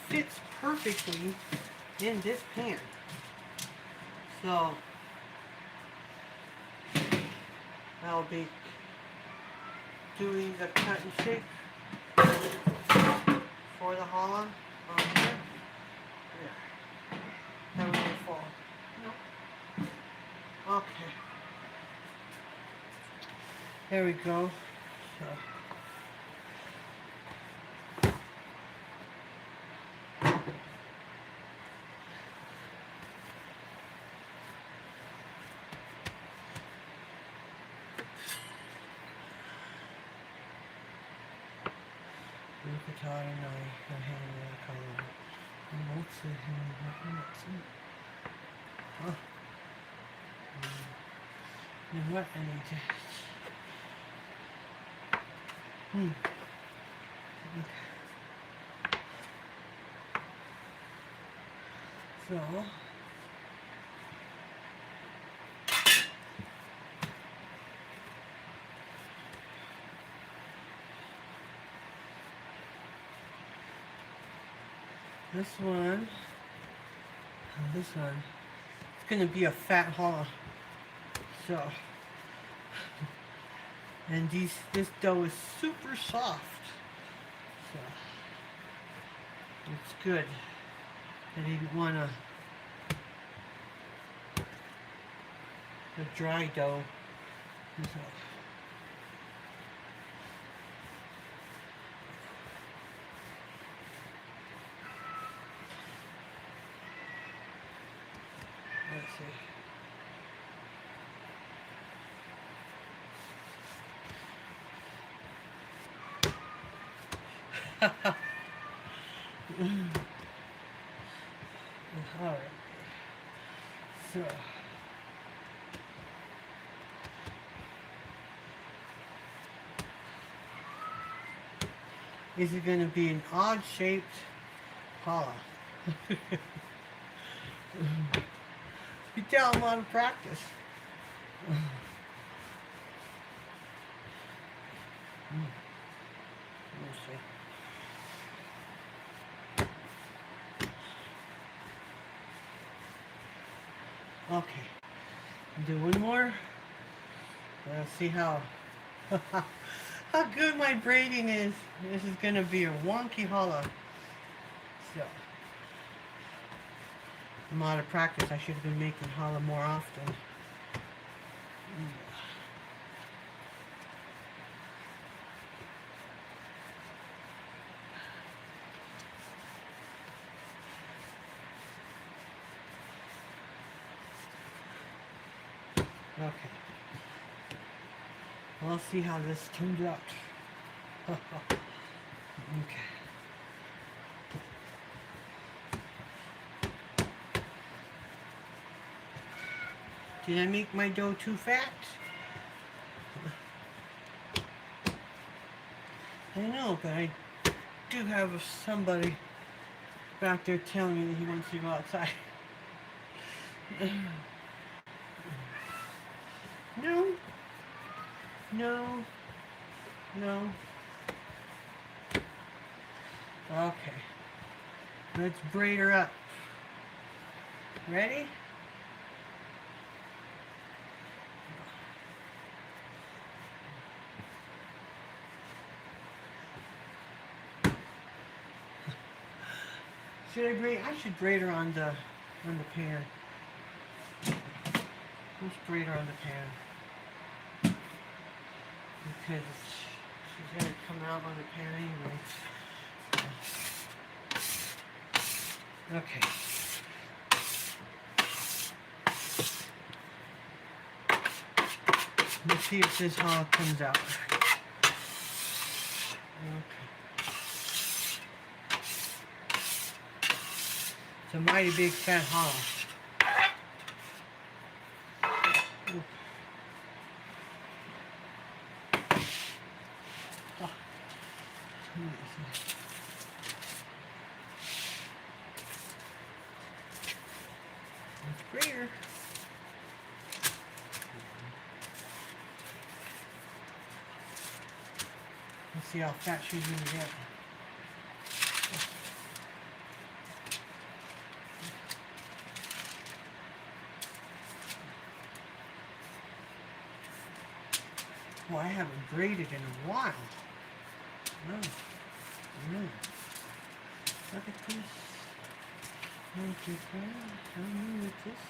fits perfectly in this pan. So I'll be doing the cut and shape for the hollow on here. There. That one will fall. No. Okay. There we go. So. Guitar and I handle that color. And what's it? Oh. And what I need to. Okay. So This one, it's gonna be a fat challah. So, and this dough is super soft. So, it's good. I didn't want a dry dough. So, let's see. Alright. So is it going to be an odd shaped challah? You tell I'm out of practice. Let's see. Okay, do one more. Let's see how how good my braiding is. This is gonna be a wonky challah. So I'm out of practice. I should have been making challah more often. Okay. We'll see how this turns out. Okay. Did I make my dough too fat? I know, but I do have somebody back there telling me that he wants to go outside. No. No. No. Okay. Let's braid her up. Ready? Should I braid? I should braid her on the pan. Let's braid her on the pan. Because she's gonna come out on the pan anyway. Okay. Let's see if this challah comes out. Okay. It's a mighty big fat challah. It's greater. Let's see how fat she's going to get. Well, I haven't braided in a while. No. No. Look at this. Look at that. Tell me with this.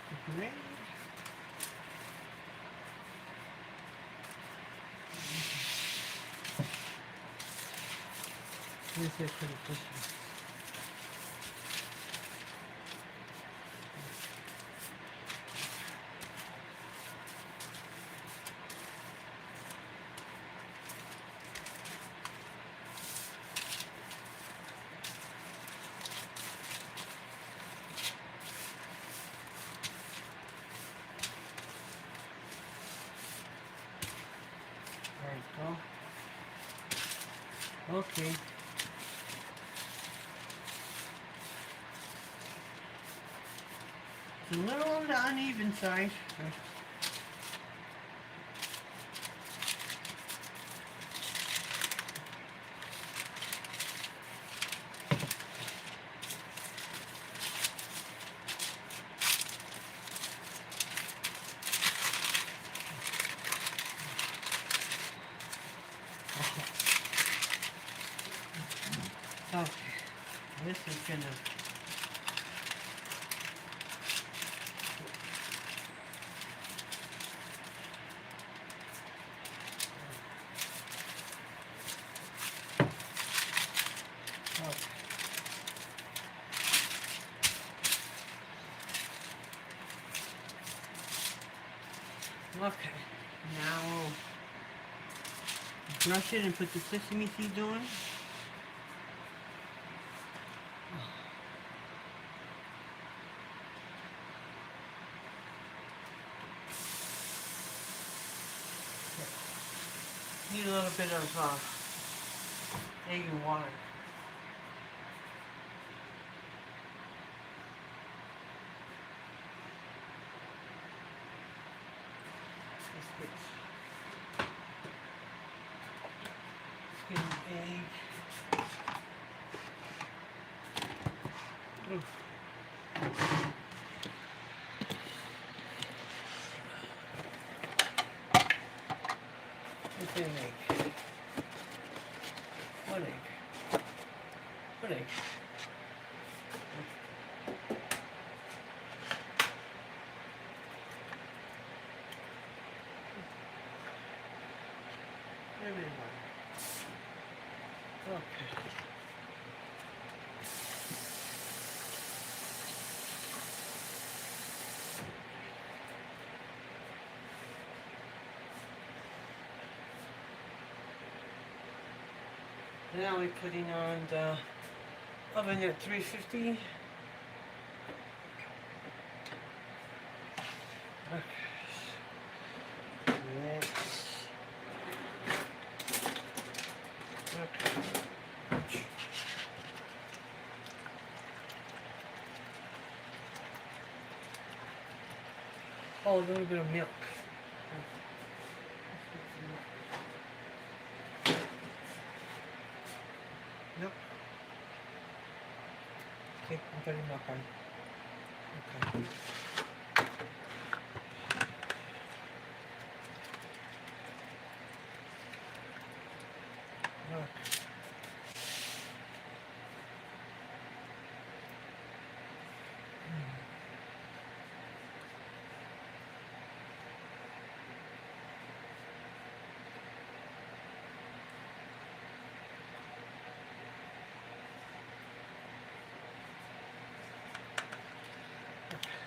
The braid. Where's that for the Christmas? There you go. Okay. It's a little on the uneven side. Okay, this is gonna. Okay, now we'll brush it and put the sesame seeds on. Need a little bit of egg and water. Let's get an egg. Oof. Let's get an egg. One egg. One egg. Okay. Now we're putting on the oven at 350. Okay. Next. Okay. Oh, a little bit of milk. Milk. Okay, I'm putting milk on. Okay. Milk.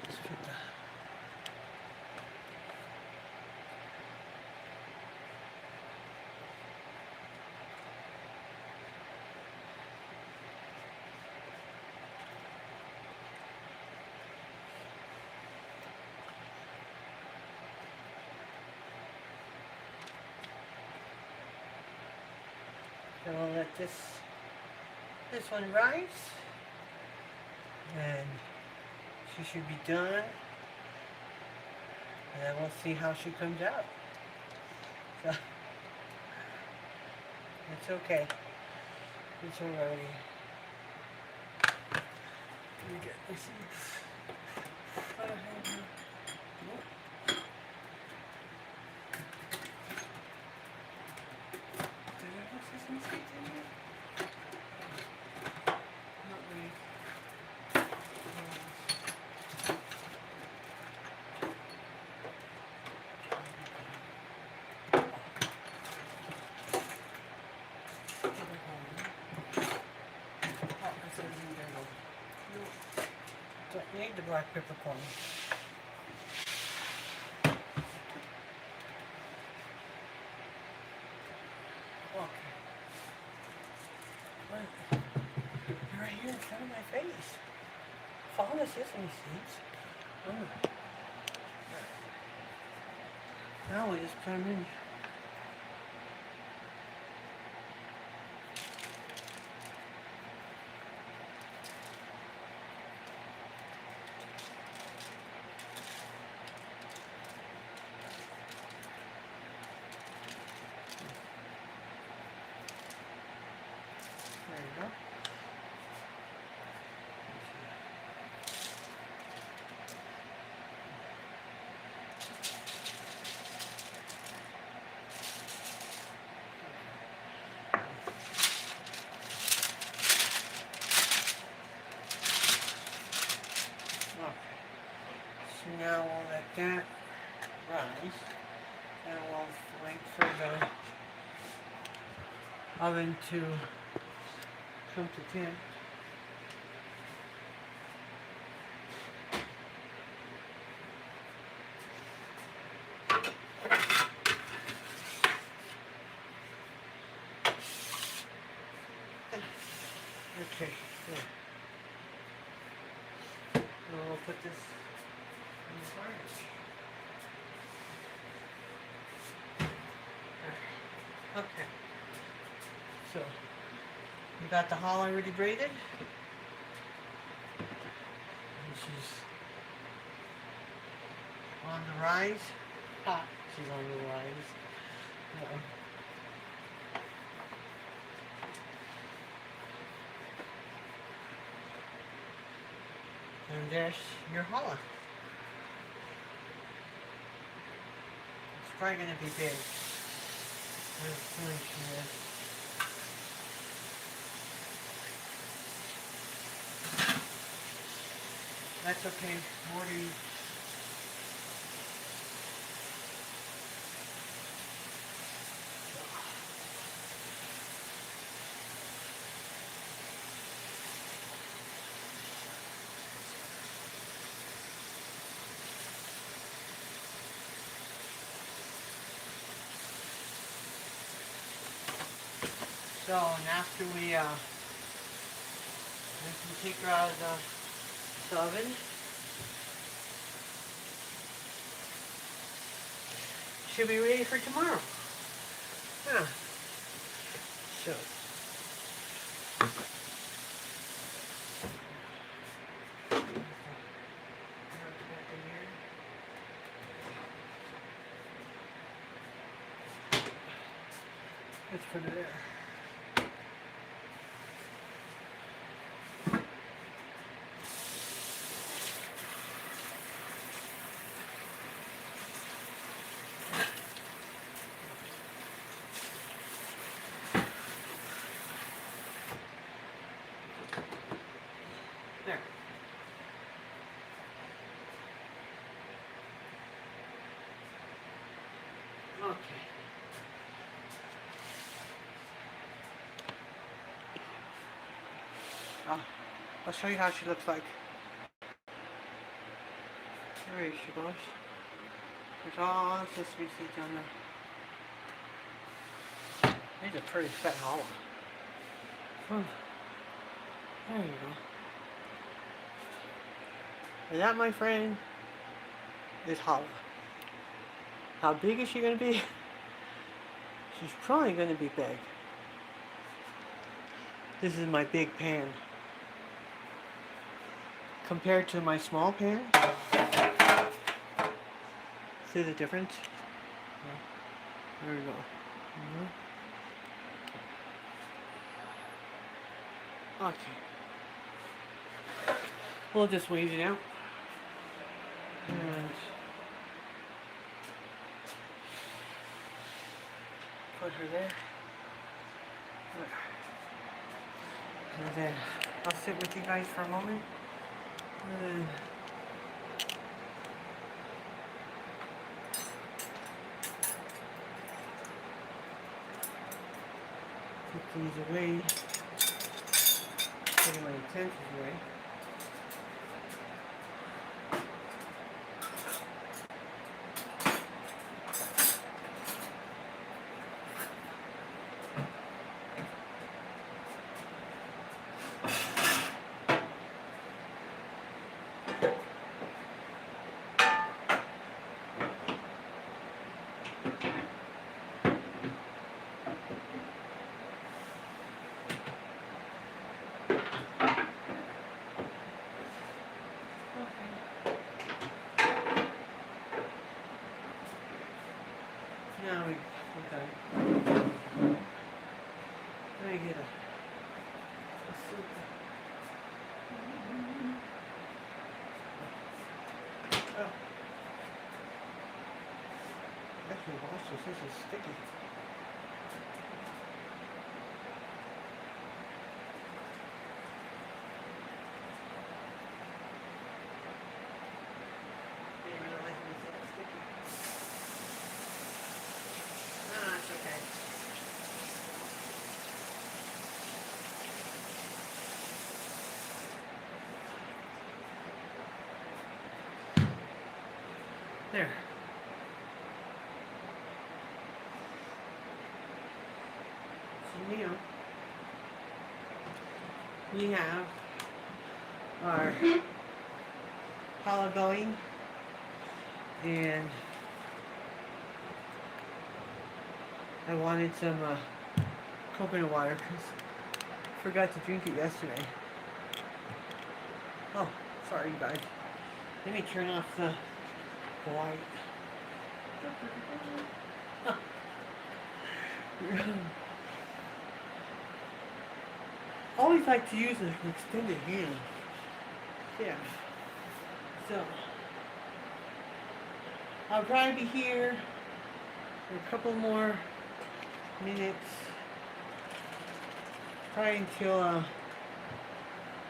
Let's put that. And we'll let this one rise, and she should be done, and then we'll see how she comes out. So it's okay. It's already. Let me get this. Don't need the black peppercorn. Okay. Right here in front of my face. Follow the sesame seeds. Oh. Now we just put them in. There you go. that rise. And we'll wait for the oven to come to temp. Okay, there. And we'll put this in the fire. Okay. So, you got the challah already braided? And she's on the rise. Ah, she's on the rise. And there's your challah. It's probably going to be big. There's feeling she is. That's okay. More to eat. So, and after we take her out of the oven, she'll be ready for tomorrow. Huh. So. Let's put it there. There. Okay. I'll show you how she looks like. There she goes. There's all the sesame seeds on there. These are pretty fat challah. There you go. And that, my friend, is challah. How big is she going to be? She's probably going to be big. This is my big pan. Compared to my small pan. See the difference? There we go. Okay. We'll just weigh it out. And put her there. And then I'll sit with you guys for a moment. And put these away. Putting my utensils away. Now we, okay. Let me get a soup. Oh. Actually, wash this. This is sticky. Didn't realize it was There. So now we have our challah going, and I wanted some coconut water because I forgot to drink it yesterday. Oh, sorry you guys. Let me turn off the light. Always like to use an extended hand. Yeah. So I'll probably be here for a couple more minutes. Probably until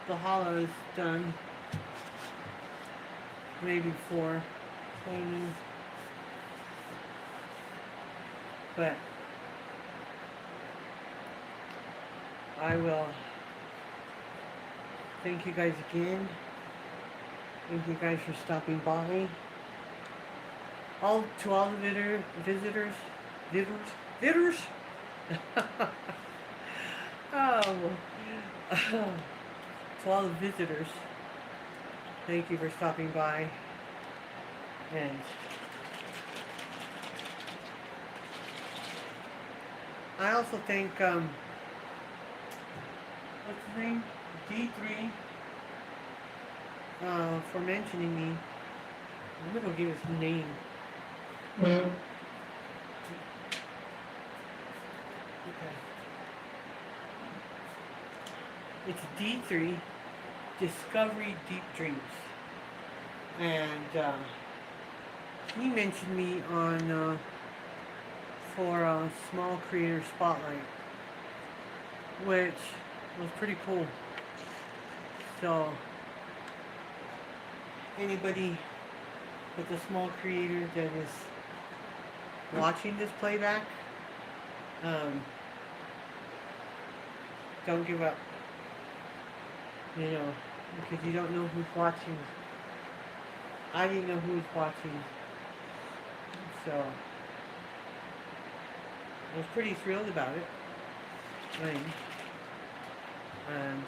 the hollow is done. Maybe 4. But I will thank you guys again. Thank you guys for stopping by. All the visitors. Oh, to all the visitors, thank you for stopping by. And I also thank what's his name, D3, for mentioning me. I'm gonna go give his name. Okay. It's D3, Discovery Deep Dreams. And he mentioned me on for a small creator spotlight, which was pretty cool. So anybody with a small creator that is watching this playback, don't give up. You know, because you don't know who's watching. I didn't know who was watching. So I was pretty thrilled about it. And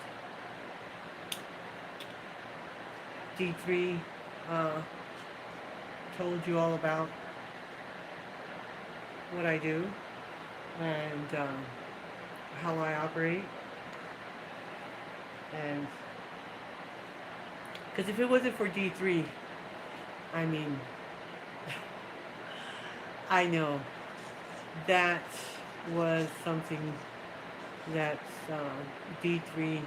D3 told you all about what I do and how I operate. And because if it wasn't for D3, I mean, I know that was something that D3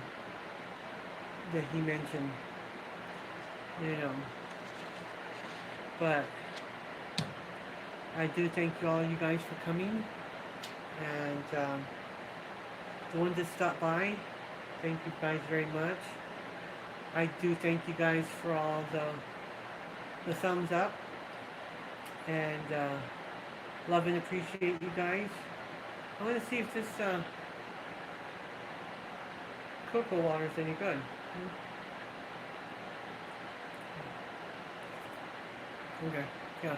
that he mentioned, you know. But I do thank all you guys for coming, and the ones that stopped by, thank you guys very much. I do thank you guys for all the thumbs up, and love and appreciate you guys. I want to see if this cocoa water is any good. Okay, yeah.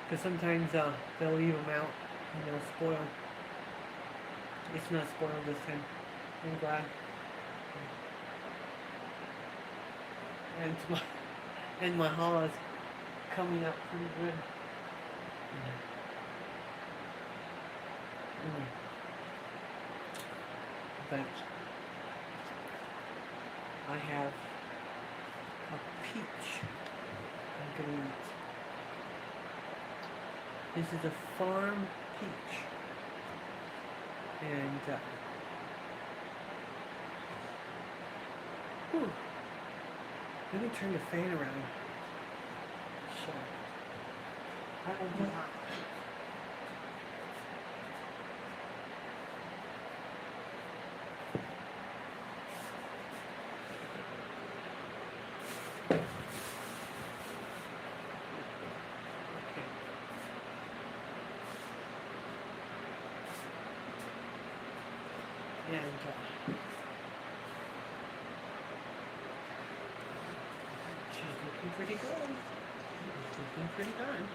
Because sometimes they'll leave them out and they'll spoil. It's not spoiled this time. I'm glad. And my hollow is coming up pretty good. But I have a peach I'm gonna eat. This is a farm peach. And let me turn the fan around. So I don't know. And she's looking pretty good. It's been pretty good.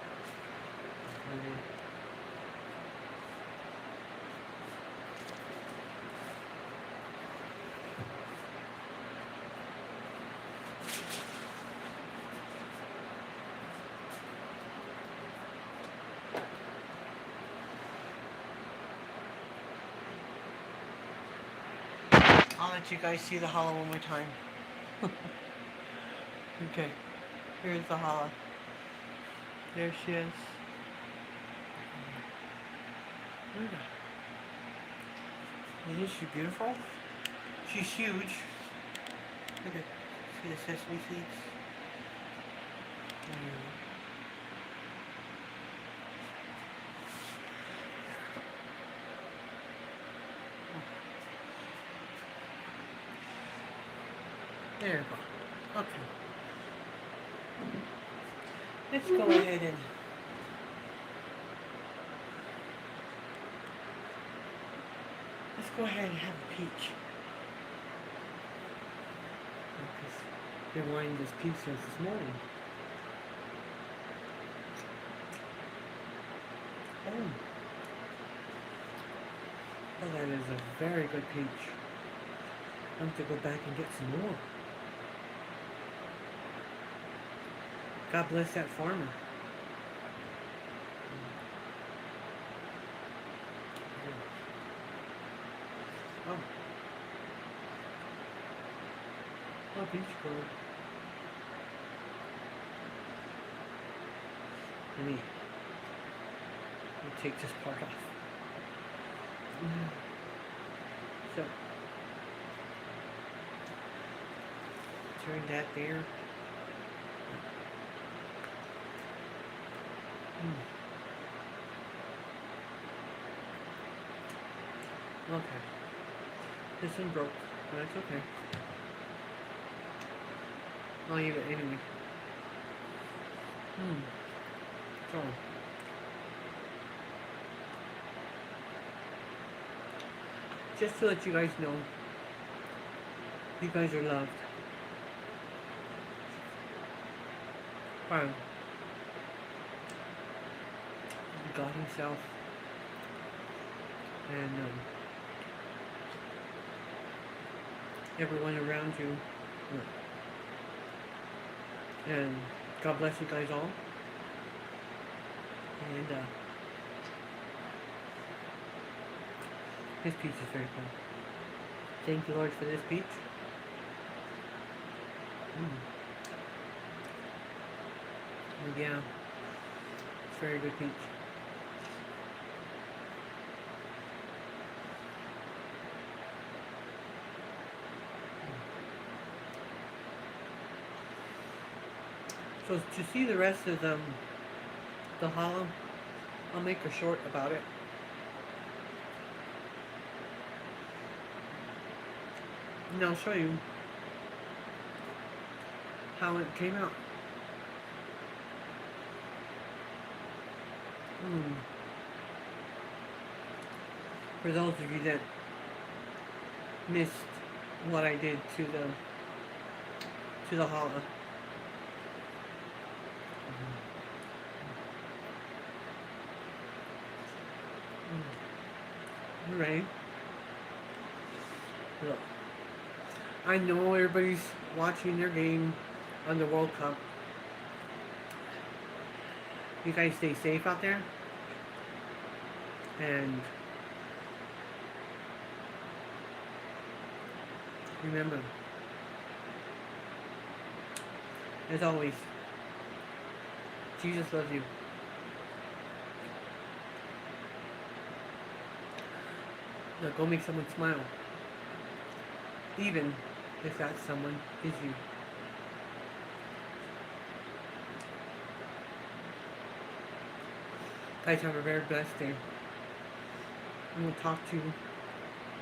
I'll let you guys see the hollow one more time. Okay, here's the hollow. There she is. Look at her. Isn't she beautiful? She's huge. Look at, see the sesame seeds? There we go. Okay. Let's go ahead and have a peach. Because they're wanting this peach since this morning. Oh, that is a very good peach. I have to go back and get some more. God bless that farmer. Oh. Oh, peach grove. Let me take this part off. So, turn that there. Okay. This one broke, but that's okay. I'll leave it anyway. So. Just to let you guys know, you guys are loved. By God Himself. And everyone around you. And God bless you guys all. And this peach is very fun. Thank you, Lord, for this peach. Yeah, it's very good peach. So to see the rest of the hollow, I'll make a short about it. And I'll show you how it came out. For those of you that missed what I did to the hollow. Right. Look. I know everybody's watching their game on the World Cup. You guys stay safe out there. And remember, as always, Jesus loves you. Now go make someone smile. Even if that someone is you. Guys, have a very blessed day. And we'll talk to you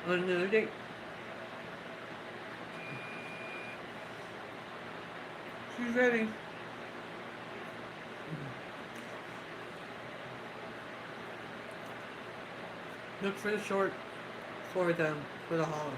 on another day. She's ready. Look for the short for the hollow.